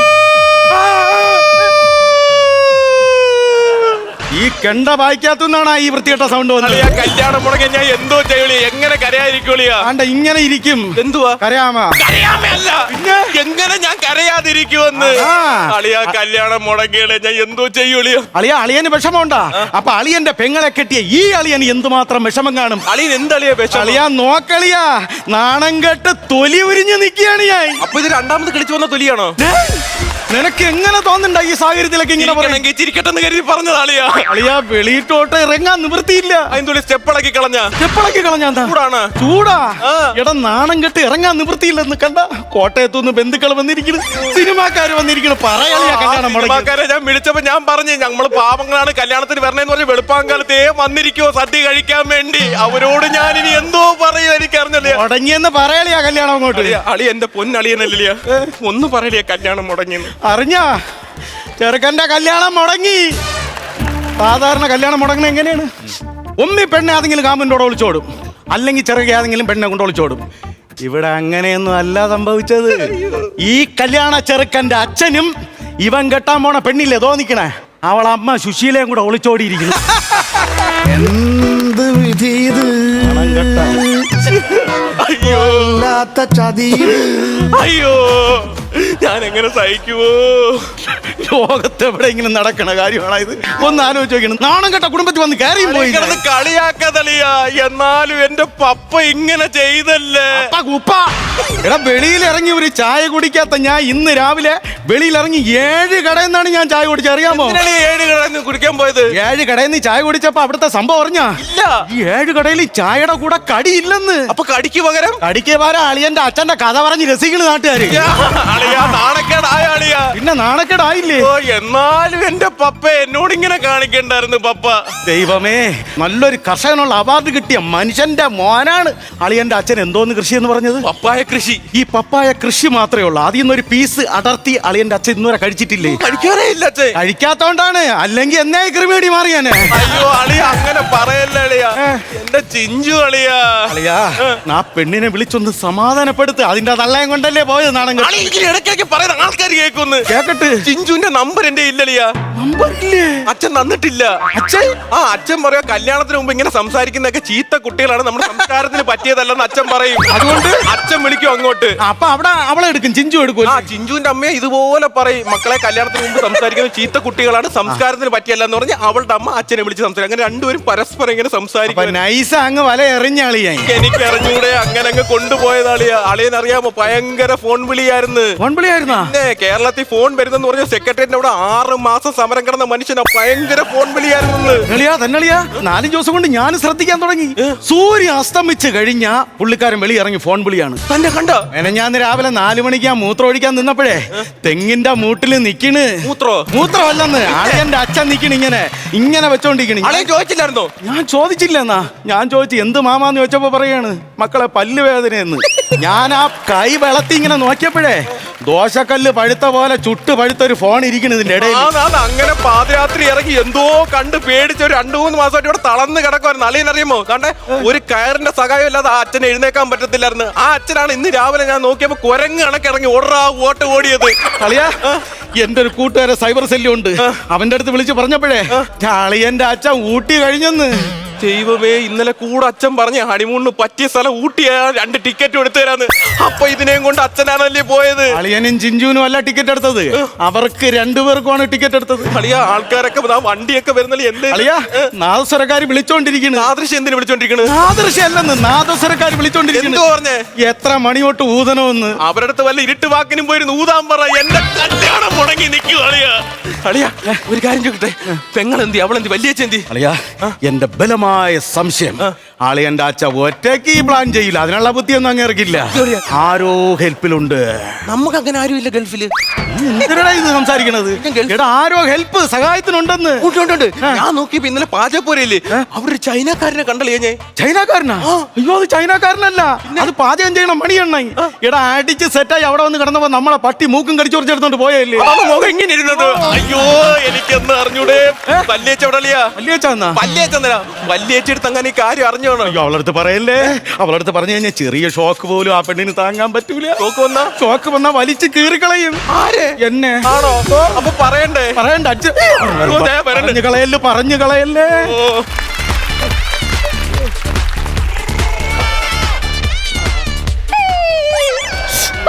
ഈ കെണ്ട വായിക്കാത്തതാണ് ഈ വൃത്തികെട്ട സൗണ്ട് വന്നത്. കല്യാണം മുടങ്ങി ഞാൻ എന്തോ ചെയ്യളിയ, എങ്ങനെ കരയാതിരിക്കുളിയാ? ആണ്ട ഇങ്ങനെ ഇരിക്കും. എന്തുവാ കരയാമ? കരയാമല്ല, പിന്നെ എങ്ങനെ ഞാൻ കരയാതിരിക്കുമെന്ന്. അളിയാ കല്യാണം മുടങ്ങിയാലേ ഞാൻ എന്തോ ചെയ്യൂളിയോ? അളിയന് വിഷമമുണ്ടാ? അപ്പൊ അളിയന്റെ പെങ്ങളെ കെട്ടിയ ഈ അളിയന് എന്തുമാത്രം വിഷമം കാണും? അളിയൻ എന്തളിയാ വിഷമം? അളിയാ നോക്കളിയാ, നാണം കെട്ട് തൊലി ഉരിഞ്ഞ് നിൽക്കുകയാണ് ഞാൻ. അപ്പൊ ഇത് രണ്ടാമത് കിളിച്ചു വന്ന തൊലിയാണോ? നിനക്ക് എങ്ങനെ തോന്നുന്നുണ്ട ഈ സാഹചര്യത്തിലൊക്കെ ഇങ്ങനെ പറയണമെങ്കിൽ? ചിരിക്കട്ടെന്ന് കരുതി പറഞ്ഞത് അളിയാ. അളിയാ വെളിയിട്ടോട്ട് ഇറങ്ങാൻ നിവൃത്തിയില്ല. അതിന്റെ സ്റ്റെപ്പിളക്കി കളഞ്ഞാ ചൂടാണ്. ചൂടാ എടാ, നാണം കെട്ട് ഇറങ്ങാൻ നിവൃത്തിയില്ലെന്ന് കണ്ട. കോട്ടയത്തുനിന്ന് ബന്ധുക്കൾ വന്നിരിക്കുന്നു, സിനിമാക്കാര് വന്നിരിക്കുന്നു. പറയാളിയാ കല്യാണം സിനിമാക്കാരെ ഞാൻ വിളിച്ചപ്പോ ഞാൻ പറഞ്ഞു ഞമ്മള് പാവങ്ങളാണ്, കല്യാണത്തിന് വരണേന്ന് പറഞ്ഞ് വെളുപ്പാങ്കാലത്തേ വന്നിരിക്കോ സദ്യ കഴിക്കാൻ വേണ്ടി. അവരോട് ഞാൻ ഇനി എന്തോ പറയും, എനിക്കറിഞ്ഞല്ലേ. മുടങ്ങിയെന്ന് പറയാളിയാ കല്യാണം അങ്ങോട്ട്. അളി എന്റെ പൊന്നളിയനല്ലേ, ഒന്ന് പറയലിയാ കല്യാണം മുടങ്ങിയെന്ന്. അറിഞ്ഞാ ചെറുക്കന്റെ കല്യാണം മുടങ്ങി. സാധാരണ കല്യാണം മുടങ്ങണ എങ്ങനെയാണ്? ഒന്നി പെണ്ണെ ഏതെങ്കിലും കാമ്പൻ്റെ ഒളിച്ചോടും, അല്ലെങ്കിൽ ചെറുക ഏതെങ്കിലും പെണ്ണെ കൊണ്ട് ഒളിച്ചോടും. ഇവിടെ അങ്ങനെയൊന്നും അല്ല സംഭവിച്ചത്. ഈ കല്യാണ ചെറുക്കന്റെ അച്ഛനും ഇവൻ കെട്ടാൻ പോണ പെണ്ണില്ലേ തോന്നിക്കണേ, അവളമ്മ സുശീലയും കൂടെ ഒളിച്ചോടിയിരിക്കുന്നു. എന്ത് വിധി ഇത്! അയ്യോ ഞാൻ എങ്ങനെ സഹിക്കുവോ? ലോകത്ത് എവിടെയെങ്കിലും നടക്കണ കാര്യമാണ് ഇത്. ഒന്ന് ആലോചിച്ച് നോക്കണം. നാണം കെട്ട കുടുംബത്തിൽ വന്ന് കയറിയും പോയി. കളിയാക്കതളിയാ, എന്നാലും എന്റെ പപ്പ ഇങ്ങനെ ചെയ്തല്ലേ. എടാ, വെളിയിൽ ഇറങ്ങി ഒരു ചായ കുടിക്കാത്ത ഞാൻ ഇന്ന് രാവിലെ വെളിയിൽ ഇറങ്ങി 7 കടയിൽ നിന്നാണ് ഞാൻ ചായ കുടിച്ചത്. അറിയാമോ? 7 കടയിൽ കുടിക്കാൻ പോയത്? 7 കടയിൽ നിന്ന് ചായ കുടിച്ചപ്പോ അവിടുത്തെ സംഭവം അറിഞ്ഞാ? ഇല്ല. ഈ 7 കടയിൽ ചായയുടെ കൂടെ കടിയില്ലെന്ന്. അപ്പൊ കടിക്ക് പകരം അളിയന്റെ അച്ഛന്റെ കഥ പറഞ്ഞ് രസിക്കണ നാട്ടുകാര്. പിന്നെ നാണക്കേടായില്ലേ? എന്നാലും എന്റെ പപ്പ എന്നോട് ഇങ്ങനെ കാണിക്കണ്ടായിരുന്നു. പപ്പ ദൈവമേ, നല്ലൊരു കർഷകനുള്ള അവാർഡ് കിട്ടിയ മനുഷ്യന്റെ മോനാണ് അളിയന്റെ അച്ഛൻ. എന്തോന്ന് കൃഷി എന്ന് പറഞ്ഞത്? പപ്പായ കൃഷി. ഈ പപ്പായ കൃഷി മാത്രമേ ഉള്ളൂ. അതിൽ നിന്നൊരു പീസ് അടർത്തി അളിയന്റെ അച്ഛൻ ഇന്നുവരെ കഴിച്ചിട്ടില്ലേ? കഴിക്കാറേ ഇല്ല അച്ഛൻ. കഴിക്കാത്തോണ്ടാണ്, അല്ലെങ്കിൽ എന്നെ ക്രിമേടി മാറിയാനെ. അയ്യോ അളിയ അങ്ങനെ പറയല്ലേ അളിയ, എന്റെ ചിഞ്ചു അളിയാ. അളിയാ, ആ പെണ്ണിനെ വിളിച്ചൊന്ന് സമാധാനപ്പെടുത്ത്. അതിന്റെ തള്ളയം കൊണ്ടല്ലേ പോയത്. നാണം ഇടയ്ക്കൊക്കെ പറയുന്ന ആൾക്കാർ കേൾക്കുന്നു. കേക്കട്ട്. ചിഞ്ചുവിന്റെ നമ്പർ എന്റെ ഇല്ലളിയാ. നമ്പറില്ലേ? അച്ഛൻ തന്നിട്ടില്ല. അച്ഛൻ പറയാ കല്യാണത്തിന് മുമ്പ് ഇങ്ങനെ സംസാരിക്കുന്നതൊക്കെ ചീത്ത കുട്ടികളാണ്, നമ്മുടെ സംസ്കാരത്തിന് പറ്റിയതല്ലെന്ന് അച്ഛൻ പറയും. അതുകൊണ്ട് അച്ഛൻ വിളിക്കും അങ്ങോട്ട്. അപ്പൊ അവിടെ അവളെ എടുക്കും, ചിഞ്ചു എടുക്കും. ചിഞ്ചുവിന്റെ അമ്മയെ ഇതുപോലെ പറയും, മക്കളെ കല്യാണത്തിന് മുമ്പ് സംസാരിക്കുന്ന ചീത്ത കുട്ടികളാണ്, സംസ്കാരത്തിന് പറ്റിയല്ല എന്ന് പറഞ്ഞ് അവളുടെ അമ്മ അച്ഛനെ വിളിച്ച് സംസാരിക്കും. അങ്ങനെ രണ്ടുപേരും പരസ്പരം ഇങ്ങനെ സംസാരിക്കും. നൈസ അങ്ങ് വല എറിഞ്ഞാളിയാ. എനിക്ക് അറിഞ്ഞൂടെ, അങ്ങനെ അങ്ങ് കൊണ്ടുപോയതാളിയാ. അളിയൻ അറിയാമോ, ഭയങ്കര ഫോൺ വിളിയായിരുന്നു. പിന്നെ കേരളത്തിൽ ഫോൺ വരുന്നെന്ന് പറഞ്ഞ സെക്രട്ടറിന്റെ അവിടെ 6 മാസം സമരം കിടന്ന മനുഷ്യനാ. ഭയങ്കര ഫോൺ വിളിയായിരുന്നു. 4 ദിവസം കൊണ്ട് ഞാൻ ശ്രദ്ധിക്കാൻ തുടങ്ങി. സൂര്യൻ അസ്തമിച്ച് കഴിഞ്ഞ പുള്ളിക്കാരൻ വെളി ഇറങ്ങി ഫോൺ വിളിയാണ്. തന്നെ കണ്ട? ഞാൻ രാവിലെ 4 മണിക്ക് ഞാൻ മൂത്രം ഒഴിക്കാൻ നിന്നപ്പോഴേ തെങ്ങിന്റെ മൂട്ടില് നിക്കണ്. മൂത്രമല്ലെന്ന്, അളിയന്റെ അച്ഛൻ നിക്കണ്. ഇങ്ങനെ വെച്ചോണ്ടിരിക്കണ്. ചോദിച്ചില്ലായിരുന്നോ? ഞാൻ ചോദിച്ചില്ലെന്നാ. ഞാൻ ചോദിച്ചു എന്ത് മാമാന്ന് ചോദിച്ചപ്പോ പറയാണ് മക്കളെ പല്ല് വേദനയെന്ന്. ഞാൻ ആ കൈ വെളത്തി ഇങ്ങനെ നോക്കിയപ്പോഴേ ദോശക്കല്ല് പഴുത്ത പോലെ ചുട്ട് പഴുത്തൊരു ഫോൺ ഇരിക്കണ് ഇതിന്റെ ഇടയിൽ. അങ്ങനെ പാതിരാത്രി ഇറങ്ങി എന്തോ കണ്ട് പേടിച്ച ഒരു 2-3 മാസമായിട്ട് ഇവിടെ തളർന്ന് കിടക്കുവായിരുന്നു. അളിയനറിയുമോ, കണ്ടേ ഒരു കയറിന്റെ സഹായം ഇല്ലാതെ ആ അച്ഛനെ എഴുന്നേക്കാൻ പറ്റത്തില്ലായിരുന്നു. ആ അച്ഛനാണ് ഇന്ന് രാവിലെ ഞാൻ നോക്കിയപ്പോ കുരങ്ങ് കണക്കിറങ്ങി ഓട്ട് ഓടിയത്. അളിയാ, എന്റെ ഒരു കൂട്ടുകാരെ സൈബർ സെല്ലുണ്ട്. അവന്റെ അടുത്ത് വിളിച്ച് പറഞ്ഞപ്പോഴേ അളിയന്റെ അച്ഛൻ ഊട്ടി കഴിഞ്ഞെന്ന്. ദൈവമേ, ഇന്നലെ കൂടെ അച്ഛൻ പറഞ്ഞ ഹണിമൂണിന് പറ്റിയ സ്ഥലം ഊട്ടിയാ, 2 ടിക്കറ്റ് എടുത്തു തരാന്ന്. അപ്പൊ ഇതിനെയും കൊണ്ട് അച്ഛനാണല്ലേ പോയത്. അളിയനും ചിഞ്ചുവിനും അല്ല ടിക്കറ്റ് എടുത്തത്, അവർക്ക് രണ്ടുപേർക്കുമാണ് ടിക്കറ്റ് എടുത്തത്. അളിയ ആൾക്കാരൊക്കെ വണ്ടിയൊക്കെ വരുന്നല്ലേ. എന്ത് അളിയ നാദസ്വരക്കാർ വിളിച്ചോണ്ടിരിക്കുന്നു. ആദർശം എന്തിനു വിളിച്ചോണ്ടിരിക്കണ്? നാദൃശ്യല്ലെന്ന്, നാദസ്വരക്കാർ വിളിച്ചോണ്ടിരിക്കുന്നു. എന്തോ പറഞ്ഞേ? എത്ര മണി തൊട്ട് ഊതണമെന്ന്. അവരുടെ അടുത്ത് വല്ല ഇരുട്ട് വാക്കിനും പോയിരുന്നു ഊതാൻ പറ. എന്റെ കല്യാണം മുടങ്ങി നിൽക്കുക. അളിയ ഒരു കാര്യം ചോദിക്കട്ടെ, പെങ്ങളെന്തി അവളെന്തി വലിയച്ഛന്തി? അളിയ എന്റെ ബലമായ സംശയം, അളിയന്റെ അച്ഛ ഒറ്റയ്ക്ക് ഈ പ്ലാൻ ചെയ്യില്ല. അതിനുള്ള ബുദ്ധിയൊന്നും അങ്ങ് ഇറക്കില്ല. ആരോ ഹെൽപ്പിലുണ്ട്. നമുക്ക് അങ്ങനെ ആരും ഇല്ല ഗൾഫില്. എന്തിനാ ഇത് സംസാരിക്കണത്? എടാ ആരോ ഹെൽപ്പ് സഹായത്തിനുണ്ടെന്ന്. ഞാൻ നോക്കിയപ്പോ ഇന്നലെ പാചകപ്പോരല്ലേ, അവരൊരു ചൈനക്കാരനെ കണ്ടല്ലേ ഞാൻ. ചൈനക്കാരനാ? അയ്യോ അത് ചൈനക്കാരനല്ല, അത് പാചകം ചെയ്യണം മണിയെണ്ണ. എടാ അടിച്ച് സെറ്റായി അവിടെ വന്ന് കിടന്നപ്പോ നമ്മളെ പട്ടി മൂക്കും കടിച്ചു കുറച്ചെടുത്തോണ്ട് പോയല്ലേ. മുഖം എങ്ങനെ ഇരുന്നത്? അയ്യോ എനിക്കൊന്ന് അറിഞ്ഞൂടെ. വല്യേച്ച എവിടെയാ? വല്യേച്ചെടുത്ത് അങ്ങനെ ഈ കാര്യം അറിഞ്ഞോണോ? അയ്യോ അവളടുത്ത് പറയല്ലേ, അവളടുത്ത് പറഞ്ഞു കഴിഞ്ഞാൽ ചെറിയ ഷോക്ക് പോലും ആ പെണ്ണിന് താങ്ങാൻ പറ്റൂല. ഷോക്ക് വന്നാ വലിച്ചു കീറിക്കളയും. ആരെ? എന്നെ. ആണോ? അപ്പൊ പറയണ്ടേ? പറയണ്ട അച്ഛൻ. പറഞ്ഞു കളയല്ലേ.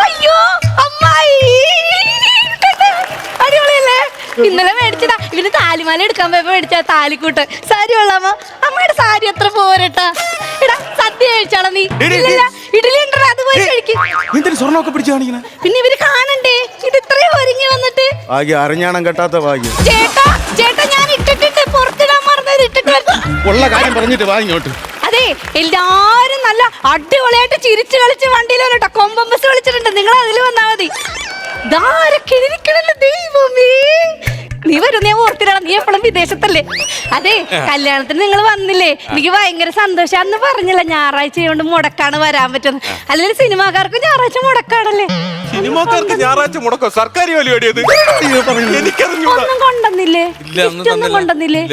അയ്യോ അമ്മായി, അടിപൊളിയല്ലേ? ഇന്നലെ മേടിച്ചതാ. ഇവന് താലിമാല എടുക്കാൻ പോയപ്പോ മേടിച്ച താലിക്കൂട്ട്. സാരി കൊള്ളാമോ? അമ്മയുടെ സാരി അത്ര പോരട്ടാ. എടാ സദ്യ കഴിച്ചാളോ നീ? ഇഡലി ഉണ്ടോ? അത് പോയി കഴിക്കും. എന്തിനു സ്വർണ്ണമൊക്കെ പിടിച്ചു കാണിക്കണേ? പിന്നെ ഇവര് കാണണ്ടേ ഇത് ഇത്രയും ഒരുങ്ങി വന്നിട്ട്? ഭാഗ്യം, അറിഞ്ഞാണം കെട്ടാത്ത ഭാഗ്യം. ചേട്ടാ ചേട്ടാ, ഞാൻ ഇട്ടിട്ട് പുറത്തിടാൻ മറന്നത് ഇട്ടിട്ട് ഉള്ള കാര്യം പറഞ്ഞിട്ട് വാ ഇങ്ങോട്ട്. അതെ, എല്ലാരും നല്ല അടിപൊളിയായിട്ട് ചിരിച്ചു കളിച്ച് വണ്ടിയിലോട്ടോ കൊമ്പം ബസ് വിളിച്ചിട്ടുണ്ട്. നിങ്ങൾ അതിൽ വന്നാ മതി. ദൈവമേ, നീ വരും, ഞാൻ ഓർത്തിരണം. നീ എപ്പോഴും വിദേശത്തല്ലേ? അതെ, കല്യാണത്തിന് നിങ്ങൾ വന്നില്ലേ? എനിക്ക് ഭയങ്കര സന്തോഷം. അന്ന് പറഞ്ഞില്ല ഞായറാഴ്ച കൊണ്ട് മുടക്കാണ് വരാൻ പറ്റുന്നത്. അല്ലെങ്കിൽ സിനിമാക്കാർക്ക് ഞായറാഴ്ച മുടക്കാണല്ലേ? സിനിമാക്കാർക്ക് ഞായറാഴ്ച മുടക്കോ? സർക്കാർ ജോലിയോടിയത് എനിക്കറിഞ്ഞൂടാ. ഒന്നും കൊണ്ടുവന്നില്ലേ? ഒന്നും കൊണ്ടുവന്നില്ലേ?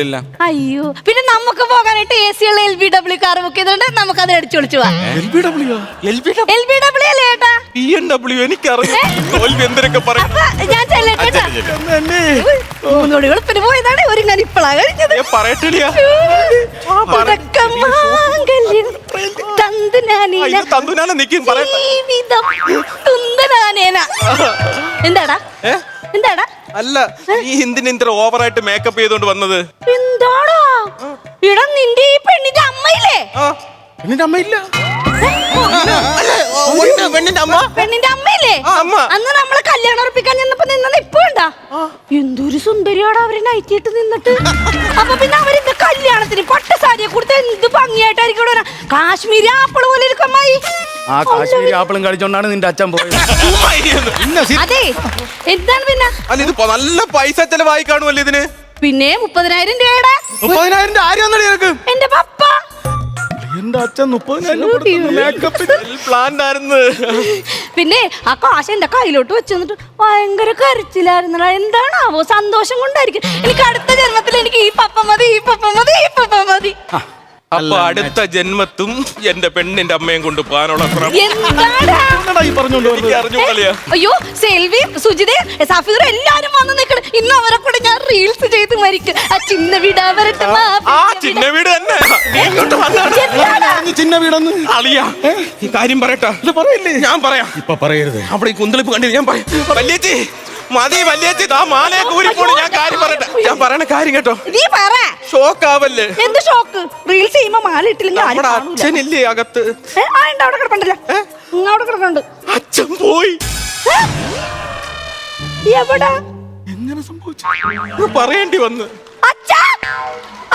അയ്യോ, പിന്നെ നമുക്ക് പോകാനായിട്ട് AC ഉള്ള LBW കാർ ബുക്ക് ചെയ്തിട്ടുണ്ട്. നമുക്ക് അത് അടിച്ചു വിളിച്ചു പോവാം. LBW അല്ലേ ഏട്ടാ? BMW എനിക്കറിയാം. എന്തൊക്കെ പറയും. ഞാൻ ചെല്ലട്ടെ. പിന്നെ പോയതാണ് ഒരു ഞാൻ ഇപ്പളാ കഴിഞ്ഞത്. പറയട്ടില്ല. എന്താടാ എന്താടാ? അല്ല, ഈ എന്തിനാ ഇത്ര ഓവറായിട്ട് മേക്കപ്പ് ചെയ്തോണ്ട് വന്നത്? എന്താടാ ഇടാ, നിന്റെ ഈ പെണ്ണിന്റെ അമ്മയില്ലേ? പെണ്ണിന്റെ അമ്മയില്ല. പെണ്ണിന്റെ അമ്മയില്ലേ? അന്ന് നമ്മളെ കല്യാണം ഉറപ്പിക്കാൻ ചെന്നപ്പോ നിന്നത് ഇപ്പൊ ഉണ്ടാ? എന്തൊരു സുന്ദരിയോടെ അവര് നയിച്ചിട്ട് നിന്നിട്ട്. അപ്പൊ പിന്നെ അവരിന്റെ കല്യാണത്തിന് പട്ട് സാരിയെ കൊടുത്ത് എന്ത് ഭംഗിയായിട്ടായിരിക്കും. കാശ്മീരി ആപ്പിള് പോലെ ഇരിക്കും അമ്മായി. ആ കാശ്മീരി ആപ്പിളും കഴിച്ചോണ്ടാണ് നിന്റെ അച്ഛൻ പോയത്. അതെ, എന്താണ് പിന്നെ? അല്ല, ഇത് നല്ല പൈസ ചെലവായി കാണുമല്ലോ ഇതിന്. പിന്നെ 30,000 രൂപയുടെ. 30,000 രൂപ ആരെയാന്നടി നിനക്ക്? എന്റെ പപ്പ. എന്റെ അച്ഛൻ 30,000 മേക്കപ്പിന് പ്ലാൻ ആയിരുന്നു. പിന്നെ ആ കാശ് എന്റെ കയ്യിലോട്ട് വെച്ച് തന്നിട്ട് ഭയങ്കര കരച്ചിലായിരുന്നു. എന്താണാവോ? സന്തോഷം കൊണ്ടായിരിക്കും. എനിക്ക് അടുത്ത ജന്മത്തിൽ എനിക്ക് ഈ പപ്പ മതി, ഈ പപ്പ മതി, ഈ പപ്പ മതി. അപ്പൊ അടുത്ത ജന്മത്തും എന്റെ പെണ്ണിന്റെ അമ്മയും കൊണ്ട് പോകാനുള്ള അയ്യോ, സെൽവി, സുജിത, സഫീർ എല്ലാരും വന്ന് നിൽക്കണം. ഇന്ന് അവരെ കൂടെ ഞാൻ റീൽസ് ചെയ്ത് മരിക്കും. ആ ചിന്ന വീടാ വരട്ടെ. ചിന്ന വീട് തന്നെ. ചിന്ന വീടൊന്നും അളിയാ, ഈ കാര്യം പറയട്ടെ. പറയില്ലേ? ഞാൻ പറയാം. ഇപ്പൊ പറയരുത്. അവിടെ ഈ കുന്തളിപ്പ് കണ്ടില്ല. ഞാൻ പറയാം. വല്യേച്ചി മതി, വല്യേച്ചി ആ മാലയൊക്കെ ഊരിപ്പോണ്. ഞാൻ കാര്യം പറയട്ടെ. ഞാൻ പറയണ കാര്യം കേട്ടോ. നീ പറ. ഷോക്കാവല്ലേ? എന്ത് ഷോക്ക്? റീൽസ് ചെയ്യുമ്പോ മാല ഇട്ടില്ലെങ്കിൽ നമ്മുടെ അച്ഛനില്ലേ അകത്ത്? അവിടെ കിടപ്പണ്ടല്ലോ. അവിടെ കിടക്കുന്നുണ്ട്. അച്ഛൻ പോയി. എവിടെ? എങ്ങനെ സംഭവിച്ചു? പറയേണ്ടി വന്ന്. അച്ഛാ,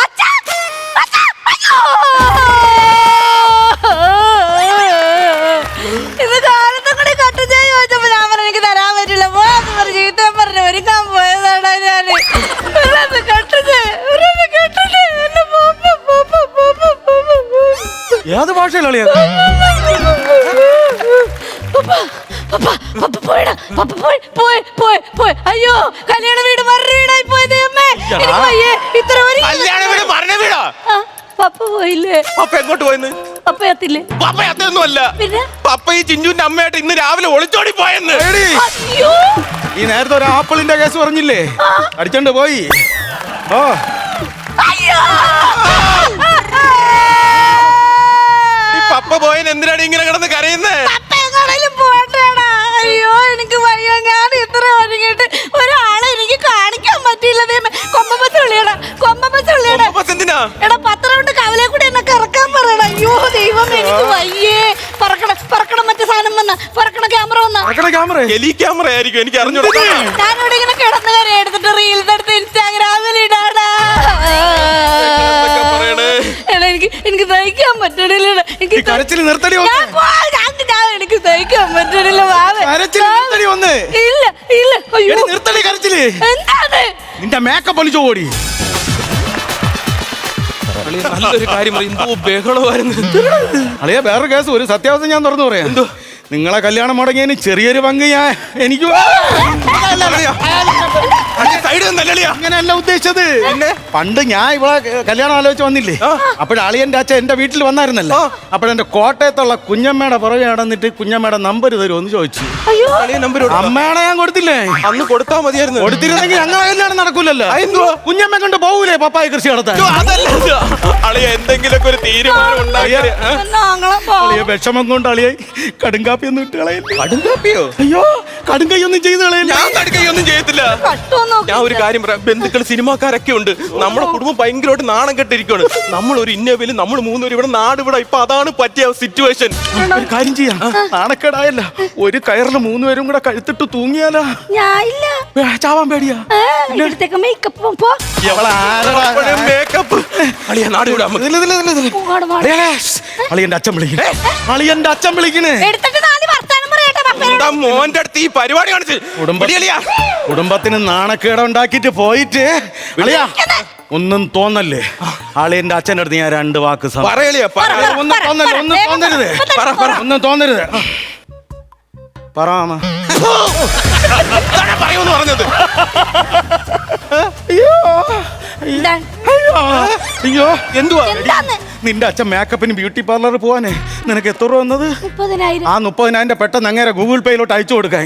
അച്ഛാ, അച്ഛാ, അയ്യോ! ഇത് കാലത്തും കൂടി കട്ട് ചെയ്ത് ചോദിച്ചപ്പോ ഞാൻ പറഞ്ഞു എനിക്ക് തരാൻ പറ്റില്ല. പോയാന്ന് പറഞ്ഞു ചീത്ത പറഞ്ഞു ഒരുക്കാൻ പോയതാടാ ഞാൻ. ഏത് ഭാഷയിലാളിയാ? അയ്യോ, കല്യാണ വീട് മരണ വീടായി പോയത് അമ്മേ. കല്യാണ വീട് മരണ വീടാ? പപ്പ പോയില്ലേ? പപ്പ എങ്ങോട്ട് പോയെന്ന്? പപ്പ എത്തില്ലേ? പപ്പ എത്തൊന്നുമല്ല. പിന്നെ പപ്പ ഈ ചിഞ്ചുവിന്റെ അമ്മയായിട്ട് ഇന്ന് രാവിലെ ഒളിച്ചോടി പോയെന്ന്. അയ്യോ, ഈ നേരത്തെ ഒരു ആപ്പിളിന്റെ കേസ് പറഞ്ഞില്ലേ? അടിച്ചോണ്ട് പോയി. ഓ അയ്യോ. കരയുന്നേ? പപ്പയെങ്ങാണേലും പോണ്ടേടാ. അയ്യോ എനിക്ക് വയ്യ. ഞാൻ ഇത്ര ഒരുങ്ങിയിട്ട് ഒരാളെ എനിക്ക് കാണിക്കാൻ പറ്റിയില്ല. കൊമ്പപ്പസ് വിളിയടാ, കൊമ്പപ്പസ് വിളിയടാ. എന്തിനാ? എടാ 10 റൗണ്ട് കവലെ കൂടി എന്നെ കറക്കാൻ പറയടാ. അയ്യോ ദൈവം എനിക്ക് വയ്യേ. പറക്കണം മറ്റേ സാധനം വന്ന പറക്കണ ക്യാമറ വന്ന എലി ക്യാമറ ആയിരിക്കും, എനിക്ക് അറിഞ്ഞൂടാ. ഞാനിവിടെ ഇങ്ങനെ കിടന്ന് കയറി എടുത്തിട്ട് റീൽസ് എടുത്ത് ഇൻസ്റ്റാഗ്രാമിൽ ഇടാടാ. എടാ എനിക്ക് സഹിക്കാൻ പറ്റണില്ല. എനിക്ക് കരച്ചിൽ നിർത്തടി. എനിക്ക് സഹിക്കാൻ പറ്റണില്ല. ഇല്ല ഇല്ല. അയ്യോ നിർത്തടി കരച്ചില്. എന്താണ് നിന്റെ മേക്കപ്പ് ഒളിച്ചു ഓടി. നല്ലൊരു കാര്യം പറയും, എന്തോ ബഹളമായിരുന്നു. അളിയ വേറൊരു കേസ്, ഒരു സത്യാവസ്ഥ ഞാൻ തുറന്നു പറയാം. എന്തോ നിങ്ങളെ കല്യാണം മുടങ്ങിയതിന് ചെറിയൊരു പങ്ക് എനിക്ക് അങ്ങനെയല്ല ഉദ്ദേശിച്ചത്. പിന്നെ പണ്ട് ഞാൻ ഇവിടെ കല്യാണം ആലോചിച്ച് വന്നില്ലേ, അപ്പോഴളിയന്റെ അച്ഛൻ എന്റെ വീട്ടിൽ വന്നായിരുന്നല്ലോ. അപ്പോഴെന്റെ കോട്ടയത്തുള്ള കുഞ്ഞമ്മയുടെ പുറകെ നടന്നിട്ട് കുഞ്ഞമ്മയുടെ നമ്പർ തരുമോന്ന് ചോദിച്ചു. അമ്മയുടെ ഞാൻ കൊടുത്തില്ലേ? അന്ന് കൊടുത്താൽ മതിയായിരുന്നു. കൊടുത്തിരുന്നെങ്കിൽ ഞങ്ങളെ കല്യാണം നടക്കൂലല്ലോ. കുഞ്ഞമ്മ കൊണ്ട് പോകൂലേ പപ്പായ കൃഷി നടത്താൻ? എന്തെങ്കിലുമൊക്കെ ഒരു തീരുമാനം ഉണ്ടാക്കിയ വിഷമം കൊണ്ട് അളിയെ കടുങ്കാപ്പി ഒന്നും ഇട്ട് കളയില്ല. കടുങ്കാപ്പിയോ? അയ്യോ കടുങ്കൈയൊന്നും ചെയ്ത് കളയില്ല. ഞാൻ കടുക്കൈയൊന്നും ചെയ്യത്തില്ല. ഞാൻ ഒരു കാര്യം പറയാം, ബന്ധുക്കൾ സിനിമാക്കാരൊക്കെ ഉണ്ട്. നമ്മുടെ കുടുംബം ഭയങ്കരമായിട്ട് നാണം കെട്ടിരിക്കുകയാണ്. നമ്മൾ ഒരു ഇന്നോവയില് നമ്മൾ 3 പേര് ഇവിടെ നാട് ഇവിടെ ഇപ്പൊ അതാണ് പറ്റിയ സിറ്റുവേഷൻ. ഒരു കാര്യം ചെയ്യാം, നാണക്കേടായല്ല, ഒരു കയറിൽ 3 പേരും കൂടെ കഴുത്തിട്ട് തൂങ്ങിയാലോ? ചാവാൻ പേടിയാ. മേക്കപ്പ് മേക്കപ്പ് നാട് ഇവിടെ അളിയന്റെ അച്ഛൻ വിളിക്കണേ, അളിയന്റെ അച്ഛൻ വിളിക്കണേ. മോന്റെ അടുത്ത് ഈ പരിപാടി കാണിച്ച് കുടുംബത്തിന് നാണക്കേട ഉണ്ടാക്കിട്ട് പോയിട്ട് അളിയാ ഒന്നും തോന്നല്ലേ. അളിയന്റെ അച്ഛൻ്റെ അടുത്ത് ഞാൻ 2 വാക്ക് ഒന്നും തോന്നല്ലേ, ഒന്നും തോന്നരുത്, ഒന്നും തോന്നരുത്. പറയൂന്ന് പറഞ്ഞത്. അയ്യോ എന്തുവാ? നിന്റെ അച്ഛൻ മേക്കപ്പിന് ബ്യൂട്ടി പാർലറിൽ പോവാനേ നിനക്ക് എത്ര രൂപ വന്നത്? 30,000. ആ 30,000 പെട്ടെന്ന് അങ്ങനെ ഗൂഗിൾ പേയിലോട്ട് അയച്ചു കൊടുക്കാൻ.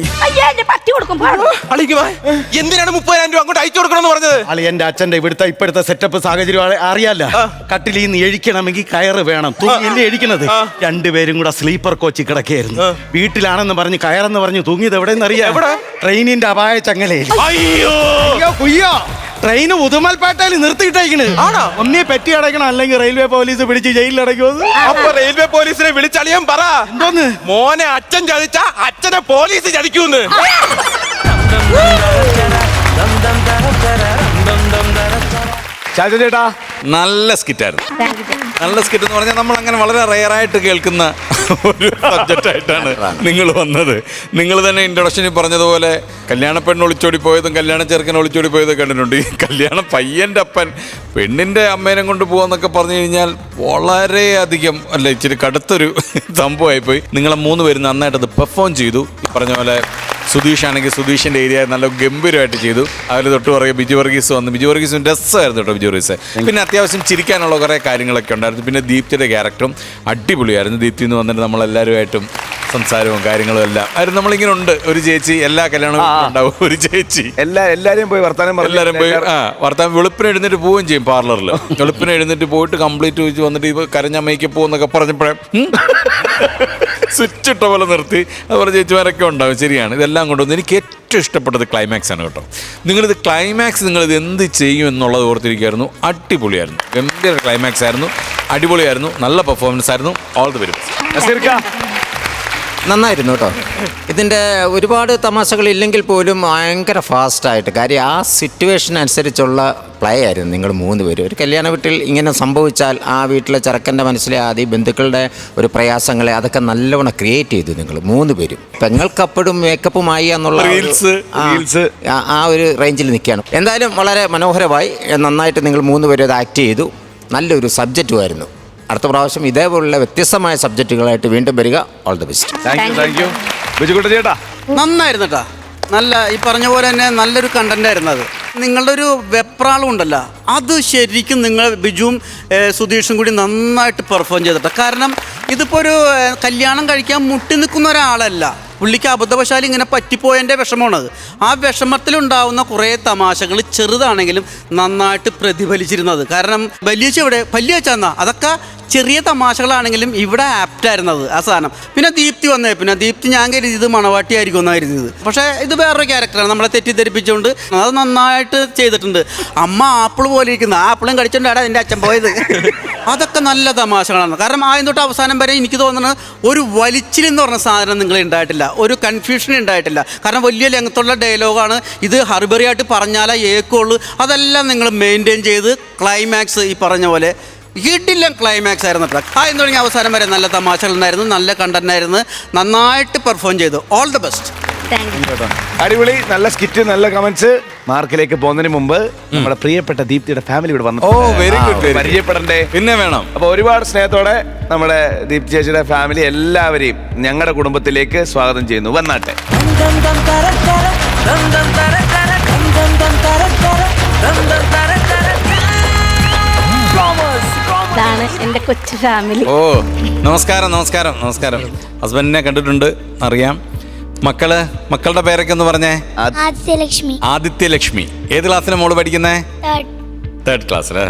എന്തിനാണ് 30,000 രൂപ അങ്ങോട്ട് അയച്ചു കൊടുക്കണം പറഞ്ഞത്? അളിയന്റെ അച്ഛന്റെ ഇപ്പോഴത്തെ സെറ്റപ്പ് സാഹചര്യം അറിയാലോ. കട്ടിലിൽ നിന്ന് എഴിക്കണമെങ്കിൽ കയറ് വേണം, തൂങ്ങിയല്ലേ എഴിക്കണത്. 2 പേരും കൂടെ സ്ലീപ്പർ കോച്ചിൽ കിടക്കുകയായിരുന്നു. വീട്ടിലാണെന്ന് പറഞ്ഞ് കയറെന്ന് പറഞ്ഞ് തൂങ്ങിയത് എവിടെയെന്ന് അറിയാം? ട്രെയിനിന്റെ അപായ ചങ്ങലയിൽ. അയ്യോ കുയ്യോ, ട്രെയിന് ഉദുമൽപേട്ടയിൽ നിർത്തിയിട്ടേക്കണ്. ഒന്നേ പെറ്റി അടയ്ക്കണം, അല്ലെങ്കിൽ റെയിൽവേ പോലീസ് പിടിച്ച് ജയിലിൽ അടയ്ക്കുമെന്ന്. അപ്പൊ റെയിൽവേ പോലീസിനെ വിളിച്ചളിയാൻ പറ. എന്തോന്ന്? മോനെ അച്ഛൻ ചതിച്ച അച്ഛനെ പോലീസ് ചതിക്കൂന്ന്. ചേട്ടാ നല്ല സ്കിറ്റായിരുന്നു. നല്ല സ്കിറ്റ് എന്ന് പറഞ്ഞാൽ നമ്മൾ അങ്ങനെ വളരെ റെയറായിട്ട് കേൾക്കുന്ന ഒരു സബ്ജക്റ്റ് ആയിട്ടാണ് നിങ്ങൾ വന്നത്. നിങ്ങൾ തന്നെ ഇൻട്രൊഡക്ഷനിൽ പറഞ്ഞതുപോലെ കല്യാണ പെണ്ണ് ഒളിച്ചോടി പോയതും കല്യാണ ചെറുക്കൻ ഒളിച്ചോടി പോയതും കണ്ടിട്ടുണ്ട്. ഈ കല്യാണ പയ്യൻ്റെ അപ്പൻ പെണ്ണിൻ്റെ അമ്മേനെ കൊണ്ട് പോകാന്നൊക്കെ പറഞ്ഞു കഴിഞ്ഞാൽ വളരെയധികം ഇച്ചിരി കടുത്തൊരു സംഭവമായിപ്പോയി. നിങ്ങളെ 3 പേരും നന്നായിട്ട് അത് പെർഫോം ചെയ്തു. ഈ പറഞ്ഞ പോലെ സുധീഷ് ആണെങ്കിൽ സുധീഷിൻ്റെ ഏരിയ നല്ല ഗംഭീരമായിട്ട് ചെയ്തു. അതിൽ തൊട്ട് പറയുക ബിജു വർഗീസ് വന്നു. ബിജു വർഗീസും രസമായിരുന്നു കേട്ടോ ബിജു വർഗീസ്. പിന്നെ അത്യാവശ്യം ചിരിക്കാനുള്ള കുറേ കാര്യങ്ങളൊക്കെ ഉണ്ടായിരുന്നു. പിന്നെ ദീപ്തിയുടെ ക്യാരക്ടറും അടിപൊളിയായിരുന്നു. ദീപ്തി എന്ന് വന്നിട്ട് നമ്മളെല്ലാവരുമായിട്ടും സംസാരവും കാര്യങ്ങളും എല്ലാം ആയിരുന്നു. നമ്മളിങ്ങനെ ഉണ്ട്, ഒരു ചേച്ചി എല്ലാ കല്യാണവും ഉണ്ടാവും, ഒരു ചേച്ചി എല്ലാരും പോയി വർത്താനം വർത്താനം വെളുപ്പിന് എഴുന്നേറ്റ് പോവുകയും ചെയ്യും പാർലറിൽ. വെളുപ്പിന് എഴുന്നേറ്റ് പോയിട്ട് കംപ്ലീറ്റ് വെച്ച് വന്നിട്ട് ഇപ്പൊ കരഞ്ഞമ്മയ്ക്ക് പോകുന്നൊക്കെ പറഞ്ഞപ്പോഴേ സ്വിച്ച് ഇട്ട പോലെ നിർത്തി. അതുപോലെ ചേച്ചിമാരൊക്കെ ഉണ്ടാവും. ശരിയാണ്. ഇതെല്ലാം കൊണ്ടുവന്ന് എനിക്ക് ഏറ്റവും ഇഷ്ടപ്പെട്ടത് ക്ലൈമാക്സ് ആണ് കേട്ടോ. നിങ്ങളിത് ക്ലൈമാക്സ് നിങ്ങളിത് എന്ത് ചെയ്യും എന്നുള്ളത് ഓർത്തിരിക്കുകയായിരുന്നു. അടിപൊളിയായിരുന്നു, ഗംഭീര ക്ലൈമാക്സ് ആയിരുന്നു, അടിപൊളിയായിരുന്നു, നല്ല പെർഫോമൻസ് ആയിരുന്നു. All the very best. നന്നായിരുന്നു കേട്ടോ. ഇതിൻ്റെ ഒരുപാട് തമാശകളില്ലെങ്കിൽ പോലും ഭയങ്കര ഫാസ്റ്റായിട്ട്, കാര്യം ആ സിറ്റുവേഷൻ അനുസരിച്ചുള്ള പ്ലേ ആയിരുന്നു നിങ്ങൾ 3 പേരും. ഒരു കല്യാണ വീട്ടിൽ ഇങ്ങനെ സംഭവിച്ചാൽ ആ വീട്ടിലെ ചെറുക്കൻ്റെ മനസ്സിലെ ആദ്യം ബന്ധുക്കളുടെ ഒരു പ്രയാസങ്ങളെ അതൊക്കെ നല്ലവണ്ണം ക്രിയേറ്റ് ചെയ്തു നിങ്ങൾ 3 പേരും. പെങ്ങൾക്കപ്പോഴും മേക്കപ്പുമായി എന്നുള്ള ആ ഒരു റേഞ്ചിൽ നിൽക്കുകയാണ്. എന്തായാലും വളരെ മനോഹരമായി, നന്നായിട്ട് നിങ്ങൾ 3 പേരും അത് ആക്ട് ചെയ്തു. നല്ലൊരു സബ്ജക്റ്റുമായിരുന്നു. അടുത്ത പ്രാവശ്യം ഇതേപോലുള്ള വ്യത്യസ്തമായ സബ്ജക്റ്റുകളായിട്ട് വീണ്ടും വരിക. All the best. Thank you ബിജുകുട്ട ചേട്ടാ. നന്നായിരുന്നു കേട്ടോ. നല്ല ഈ പറഞ്ഞ പോലെ തന്നെ നല്ലൊരു കണ്ടന്റ് ആയിരുന്നു അത്. നിങ്ങളുടെ ഒരു വെപ്രാളം ഉണ്ടല്ലോ, അത് ശരിക്കും നിങ്ങൾ ബിജുവും സുധീഷും കൂടി നന്നായിട്ട് പെർഫോം ചെയ്തിട്ട്. കാരണം ഇതിപ്പോൾ ഒരു കല്യാണം കഴിക്കാൻ മുട്ടി നിൽക്കുന്ന ഒരാളല്ല, പുള്ളിക്ക് അബദ്ധവശാൽ ഇങ്ങനെ പറ്റിപ്പോയതിൻ്റെ വിഷമമാണത്. ആ വിഷമത്തിലുണ്ടാവുന്ന കുറേ തമാശകൾ ചെറുതാണെങ്കിലും നന്നായിട്ട് പ്രതിഫലിച്ചിരുന്നത്. കാരണം വലിയച്ച ഇവിടെ വലിയച്ചാന്നാ അതൊക്കെ ചെറിയ തമാശകളാണെങ്കിലും ഇവിടെ ആപ്റ്റായിരുന്നത് ആ സാധനം. പിന്നെ ദീപ്തി വന്നേ, പിന്നെ ദീപ്തി ഞാൻ കരുതിയത് മണവാട്ടിയായിരിക്കും എന്നാണ് കരുതിയത്. പക്ഷേ ഇത് വേറൊരു ക്യാരക്ടറാണ്, നമ്മളെ തെറ്റിദ്ധരിപ്പിച്ചുകൊണ്ട് അത് നന്നായിട്ട് ചെയ്തിട്ടുണ്ട്. അമ്മ ആപ്പിൾ പോലെ ഇരിക്കുന്നത്, ആപ്പിളും കടിച്ചോണ്ടാണ് എൻ്റെ അച്ഛൻ പോയത്. അതൊക്കെ നല്ല തമാശകളാണ്. കാരണം ആദ്യം തൊട്ട് അവസാനം വരെ എനിക്ക് തോന്നുന്നത് ഒരു വലിച്ചിലെന്ന് പറഞ്ഞ സാധനം നിങ്ങൾ ഉണ്ടായിട്ടില്ല, ഒരു കൺഫ്യൂഷൻ ഉണ്ടായിട്ടില്ല. കാരണം വലിയ ലെങ്ത്തുള്ള ഡയലോഗാണ് ഇത്, ഹറിബറിയായിട്ട് പറഞ്ഞാലേ ഏക്കുള്ളൂ. അതെല്ലാം നിങ്ങൾ മെയിൻറ്റെയിൻ ചെയ്ത് ക്ലൈമാക്സ് ഈ പറഞ്ഞ പോലെ കിട്ടില്ല ക്ലൈമാക്സ് ആയിരുന്നു കേട്ടോ. ആദ്യം തുടങ്ങിയ അവസാനം വരെ നല്ല തമാശകളുണ്ടായിരുന്നു, നല്ല കണ്ടന്റ് ആയിരുന്നു, നന്നായിട്ട് പെർഫോം ചെയ്തു. All the best. അടിപൊളി, നല്ല സ്കിറ്റ്, നല്ല കമന്റ്സ്. മാർക്കിലേക്ക് പോകുന്നതിന് മുമ്പ് നമ്മുടെ പ്രിയപ്പെട്ട ദീപ്തിയുടെ ഫാമിലി ഇവിടെ വന്നു. ഓ വെരി ഗുഡ്, പരിചയപ്പെടണ്ടേ? പിന്നെ വേണം. അപ്പൊ ഒരുപാട് സ്നേഹത്തോടെ നമ്മുടെ ദീപ്തി ചേച്ചിയുടെ ഫാമിലി എല്ലാവരെയും ഞങ്ങളുടെ കുടുംബത്തിലേക്ക് സ്വാഗതം ചെയ്യുന്നു. വന്നാട്ടെ. ഇതാണ് എന്റെ കൊച്ചു ഫാമിലി. ഓ നമസ്കാരം നമസ്കാരം നമസ്കാരം. ഹസ്ബൻഡിനെ കണ്ടിട്ടുണ്ട്, അറിയാം. മക്കളുടെ പേരൊക്കെ ഒന്ന് പറഞ്ഞേ. ആദിത്യലക്ഷ്മി. ആദിത്യലക്ഷ്മി. ഏത് ക്ലാസ്സിലാണ് മോള് പഠിക്കുന്നേ? തേർഡ് ക്ലാസ്സിലാ.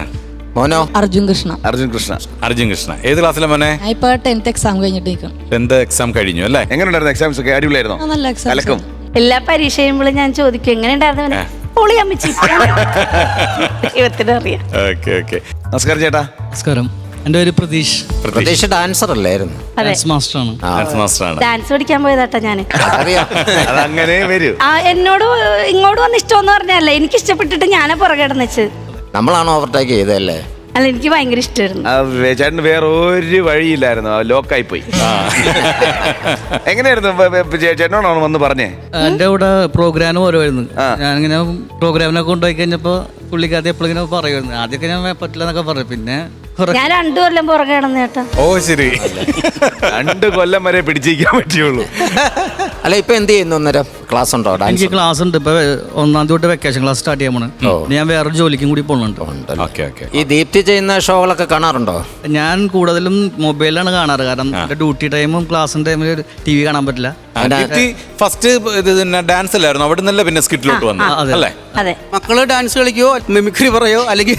മോനോ? അർജുൻ കൃഷ്ണ. അർജുൻ കൃഷ്ണ. അർജുൻ കൃഷ്ണ. ഏത് ക്ലാസ്സിലാണ് മോനെ? ഇപ്പൊ 10th എക്സാം കഴിഞ്ഞിട്ട് 10th എക്സാം കഴിഞ്ഞു അല്ലേ? എങ്ങനെയുണ്ടായിരുന്നു എക്സാംസ് ഒക്കെ? അടിപൊളിയായിരുന്നോ? നല്ല എക്സാം. കലക്കും. എല്ലാ പരീക്ഷ കഴിയുമ്പോഴും ഞാൻ ചോദിക്കും എങ്ങനെ ഉണ്ടായിരുന്നു. ദൈവത്തിനറിയാം. Okay okay. നമസ്കാരം ചേട്ടാ. നമസ്കാരം, എൻ്റെ പേര് പ്രതീഷ്. പ്രതീക്ഷ ഡാൻസർ അല്ലായിരുന്നു? ഡാൻസ് മാസ്റ്ററാണ്. ഡാൻസ് മാസ്റ്ററാണ്. ഡാൻസ് പഠിക്കാൻ പോയതാട്ടാ ഞാൻ. അതങ്ങനെ വരൂ. എന്നോട് ഇങ്ങോട്ട് വന്ന് ഇഷ്ടമെന്ന് പറഞ്ഞല്ലേ, എനിക്ക് ഇഷ്ടപ്പെട്ടിട്ട് ഞാനാ പുറകെ കിടന്ന് വെച്ചത്. നമ്മളാണോ ഓവർടേക്ക് ചെയ്തല്ലേ? അല്ല, എനിക്ക് ഭയങ്കര ഇഷ്ടമായിരുന്നു. ചേട്ടന് വേറെ ഒരു വഴിയില്ലായിരുന്നു, ലോക്കായി പോയി. എങ്ങനെയായിരുന്നു ചേട്ടനോടാണോ വന്ന് പറഞ്ഞേ? എൻ്റെ കൂടെ പ്രോഗ്രാം വരുമായിരുന്നു. ഞാനിങ്ങനെ പ്രോഗ്രാമിനൊക്കെ കൊണ്ടുപോയി കഴിഞ്ഞപ്പോ പുള്ളിക്കാരി എപ്പോഴും പറയുമായിരുന്നു. ആദ്യമൊക്കെ ഞാൻ പറ്റില്ല എന്നൊക്കെ പറയും, പിന്നെ ഞാൻ 2 കൊല്ലം പുറകെ കിടന്നു ചേട്ടാ. ഓ ശരി. 2 കൊല്ലം വരെ പിടിച്ചിരിക്കാൻ പറ്റുള്ളൂ. അല്ല, ഇപ്പൊ എന്ത് ചെയ്യുന്നു? അന്നേരം ക്ലാസ് ഉണ്ടോ? എനിക്ക് ക്ലാസ് ഉണ്ട്. ഇപ്പൊ 1ാം തീയതി തൊട്ട് വെക്കേഷൻ ക്ലാസ് സ്റ്റാർട്ട് ചെയ്യാൻ പോണ്. ഞാൻ വേറൊരു ജോലിക്കും കൂടി പോകുന്നുണ്ട്. ഈ ദീപ്തി ചെയ്യുന്ന ഷോകളൊക്കെ കാണാറുണ്ടോ? ഞാൻ കൂടുതലും മൊബൈലിലാണ് കാണാറ്. കാരണം ഡ്യൂട്ടി ടൈമും ക്ലാസ്സിന്റെ ടൈമിൽ TV കാണാൻ പറ്റില്ല. ഫസ്റ്റ് ഡാൻസ് അല്ലായിരുന്നു, അവിടെ നിന്നല്ല പിന്നെ സ്കിറ്റിലോട്ട് വന്നു അല്ലേ? അതെ. മക്കള് ഡാൻസ് കളിക്കോ, മിമിക്രി പറയോ, അല്ലെങ്കിൽ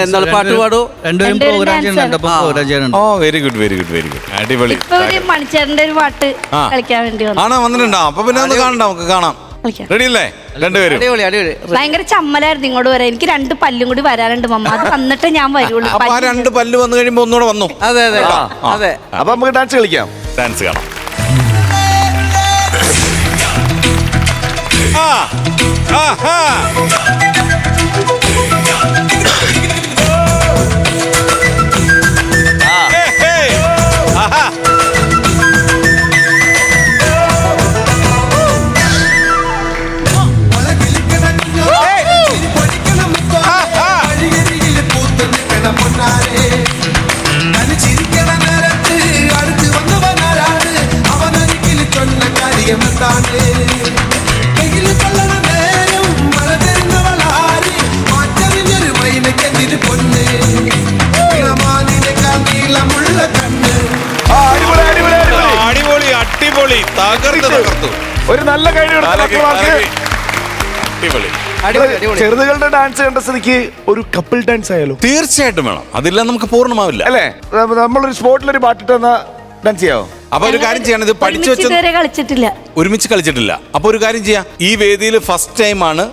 എന്താണ് പാട്ട് പാടോ? രണ്ടുപേരും പ്രോഗ്രാം ചെയ്യുന്നുണ്ട്. പ്രോഗ്രാം ചെയ്യുന്നുണ്ട്. Oh very good very good very good. അടിപൊളി. ഇപ്പൊ ഒരു മണിച്ചേട്ടന്റെ ഒരു പാട്ട് കളിക്കാൻ വേണ്ടി വന്നു. ആണോ? വന്നിട്ടുണ്ടോ? അപ്പൊ പിന്നെ ഒന്ന് കാണണ്ട, നമുക്ക് കാണാം. റെഡി അല്ലേ രണ്ടുപേരും? അടിപൊളി അടിപൊളി. ഭയങ്കര ചമ്മലായിരുന്നു ഇങ്ങോട്ട് വരാൻ. എനിക്ക് 2 പല്ലും കൂടി വരാനുണ്ട് മമ്മ, അത് വന്നിട്ട് ഞാൻ വരുള്ളൂ. അപ്പൊ ആ 2 പല്ല് വന്നു കഴിയുമ്പോ ഒന്നുകൂടെ വന്നു. അതെ അതെ അതെ. അപ്പൊ നമുക്ക് ഡാൻസ് കളിക്കാം. ഡാൻസ് കാണാം. അടിപൊളി അടിപൊളി. തകർത്തു. ഒരു നല്ല കഴിവ്. ചെറുതുകളുടെ ഡാൻസ് കണ്ട സ്ഥിതിക്ക് ഒരു കപ്പിൾ ഡാൻസ് ആയാലോ? തീർച്ചയായിട്ടും വേണം, അതില്ല നമുക്ക് പൂർണ്ണമാവില്ല അല്ലേ? നമ്മളൊരു സ്പോട്ടിലൊരു പാട്ടിട്ട് ഡാൻസ് ചെയ്യാവോ? അപ്പൊ ഒരു കാര്യം ചെയ്യണം, ഇത് പഠിച്ചു വെച്ച കളിച്ചിട്ടില്ല, ഒരുമിച്ച് കളിച്ചിട്ടില്ല. അപ്പൊ ഒരു കാര്യം ചെയ്യാം, ഈ വേദിയിൽ ഫസ്റ്റ് ടൈം ആണ്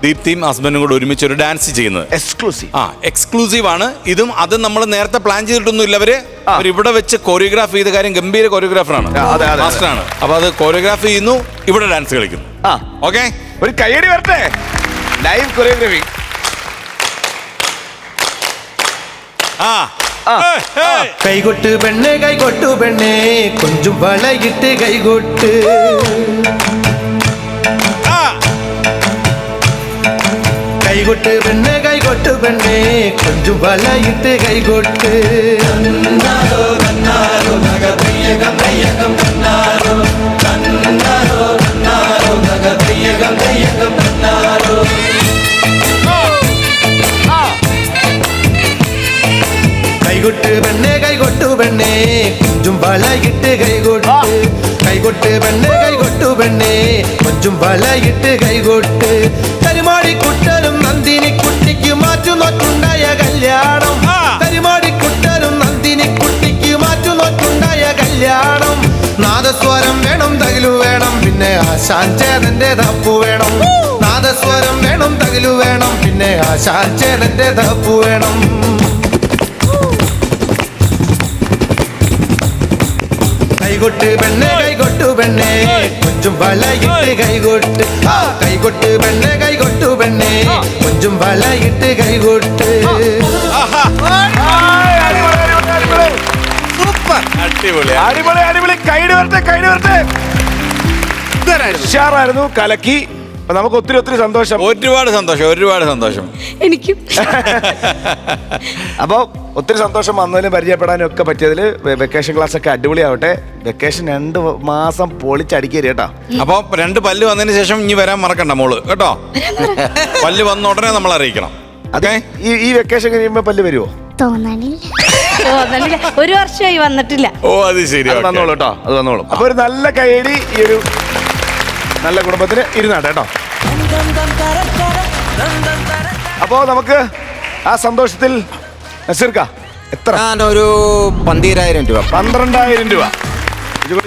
ദീപ്തിയും ഹസ്ബൻഡും കൂടെ ഒരുമിച്ച് ഒരു ഡാൻസ് ചെയ്യുന്നത്. എക്സ്ക്ലൂസീവ്. എക്സ്ക്ലൂസീവ് ആണ് ഇതും. അത് നമ്മൾ നേരത്തെ പ്ലാൻ ചെയ്തിട്ടൊന്നും ഇല്ല. അവര് ഇവിടെ വെച്ച് കൊറിയോഗ്രാഫ് ചെയ്ത കാര്യം, ഗംഭീര കൊറിയോഗ്രാഫറാണ്, മാസ്റ്ററാണ്. അപ്പൊ അത് കൊറിയോഗ്രാഫ് ചെയ്യുന്നു, ഇവിടെ ഡാൻസ് കളിക്കുന്നു. ഓക്കെ, ഒരു കയ്യടി വരട്ടെ. Live choreography. കൈകൊട്ട് പെണ്ണേ കൈകൊട്ടു പെണ്ണേ കൊഞ്ചും വളയിട്ട് കൈകൊട്ട്. കൈകൊട്ട് പെണ്ണേ കൈകൊട്ടു പെണ്ണേ കൊഞ്ചും വളയിട്ട് കൈകൊട്ട്. കൈകൊട്ട് പെണ്ണേ കൈകൊട്ടു പെണ്ണേ കൊഞ്ചും വളയിട്ട് കൈകൊട്ട്. കൈകൊട്ട് പെണ്ണെ കൈകൊട്ടു പെണ്ണെ കൊഞ്ചും വളയിട്ട് കൈകൊട്ട് കരിമാടിക്കുട്ടനും നന്ദിനി കുട്ടിക്ക് മാറ്റുനോറ്റുണ്ടായ കല്യാണം കരിമാടിക്കുട്ടനും നന്ദിനി കുട്ടിക്ക് മാറ്റുനോറ്റുണ്ടായ കല്യാണം നാദസ്വരം വേണം തകിലു വേണം പിന്നെ ആശാൻ ചേതന്റെ തപ്പു വേണം നാദസ്വരം വേണം തകിലു വേണം പിന്നെ ആശാൻ ചേതന്റെ തപ്പു വേണം കൈകൊട്ട് പെണ്ണെ കൈകൊട്ടു പെണ്ണെ കൊഞ്ചും വളയിട്ട് കൈകൊട്ട് കൈകൊട്ട് പെണ്ണെ കൈകൊട്ടു പെണ്ണെ കൊഞ്ചും വളയിട്ട് കൈകൊട്ട് സൂപ്പർ. അടിപൊളി അടിപൊളി അടിപൊളി. കൈഡ് വരട്ടെ, കൈഡ് വരട്ടെ. ഉഷാറായിരുന്നു, കലക്കി. അപ്പൊ നമുക്ക് ഒത്തിരി ഒത്തിരി സന്തോഷം. ഒരുപാട് സന്തോഷം, ഒരുപാട് സന്തോഷം. എനിക്കും. അപ്പോൾ ഒത്തിരി സന്തോഷം വന്നതിനും പരിചയപ്പെടാനും ഒക്കെ പറ്റിയതിൽ. വെക്കേഷൻ ക്ലാസ് ഒക്കെ അടിപൊളിയാവട്ടെ. വെക്കേഷൻ 2 മാസം പൊളിച്ചടിക്കരുത് കേട്ടോ. അപ്പൊ 2 പല്ല് വന്നതിന് ശേഷം ഇനി വരാൻ മറക്കണ്ട മോള് കേട്ടോ. പല്ല് വന്ന ഉടനെ നമ്മൾ അറിയിക്കണം. അതെ, ഈ വെക്കേഷൻ കഴിയുമ്പോ പല്ല് വരുമോ? തോന്നണില്ല. 1 വർഷമായി വന്നിട്ടില്ല. ഓ അത് ശരി, അത് വന്നോളൂ കേട്ടോ, അത് വന്നോളും. അപ്പൊ ഒരു നല്ല കൈയടി ഈ ഒരു നല്ല കുടുംബത്തിന് ഇരുന്നാട്ടെ കേട്ടോ. അപ്പോ നമുക്ക് ആ സന്തോഷത്തിൽ നസീർക്ക എത്ര? ഞാനൊരു 12,000 രൂപ. 12,000 രൂപ.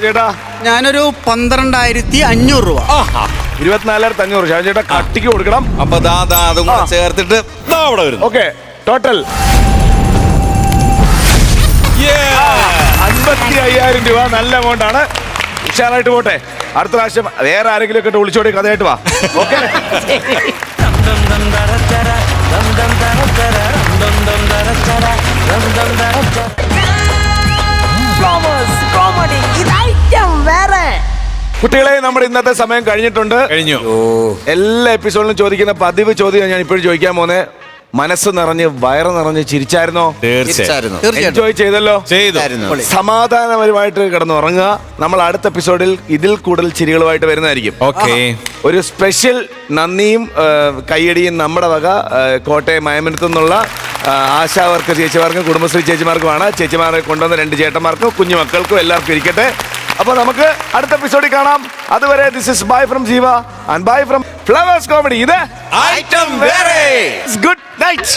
ചേട്ടാ ഞാനൊരു 12,500 രൂപ. 24,500. ഷാജി ചേട്ടാ കട്ടിക്ക് കൊടുക്കണം. അപ്പൊ അതും കൂടെ ചേർത്തിട്ട് അവിടെ വരുന്നു. ഓക്കെ, ടോട്ടൽ 55,000 രൂപ. നല്ല എമൗണ്ട് ആണ്. ഉഷാറായിട്ട് പോട്ടെ. അടുത്ത പ്രാവശ്യം വേറെ ആരെങ്കിലും ഒക്കെ വിളിച്ചോടി കഥയായിട്ട് വാ. ഓക്കെ, കുട്ടികളെ നമ്മുടെ ഇന്നത്തെ സമയം കഴിഞ്ഞിട്ടുണ്ട്. കഴിഞ്ഞു. എല്ലാ എപ്പിസോഡിലും ചോദിക്കുന്ന പതിവ് ചോദ്യം ഞാൻ ഇപ്പോഴും ചോദിക്കാൻ പോന്നെ. മനസ്സ് നിറഞ്ഞ് വയറ് നിറഞ്ഞ് ചിരിച്ചായിരുന്നോ? തീർച്ചയായും എൻജോയ് ചെയ്തല്ലോ? ചെയ്തു. സമാധാനപരമായിട്ട് കിടന്നുറങ്ങുക. നമ്മൾ അടുത്ത എപ്പിസോഡിൽ ഇതിൽ കൂടുതൽ ചിരികളുമായിട്ട് വരുന്നതായിരിക്കും. ഓക്കെ. ഒരു സ്പെഷ്യൽ നന്ദിയും കയ്യടിയും നമ്മുടെ വക കോട്ടയം മയമനത്തു നിന്നുള്ള ആശാവർക്ക് ചേച്ചിമാർക്കും കുടുംബശ്രീ ചേച്ചിമാർക്കുമാണ്. ചേച്ചിമാരെ കൊണ്ടുവന്ന 2 ചേട്ടന്മാർക്കും കുഞ്ഞു മക്കൾക്കും എല്ലാവർക്കും ഇരിക്കട്ടെ. അപ്പോൾ നമുക്ക് അടുത്ത എപ്പിസോഡിൽ കാണാം. അതുവരെ ദിസ് ഇസ് ബൈ ഫ്രം ജീവ and bye from flowers Comedy. ഇത് ഐറ്റം വേറെ. Good night.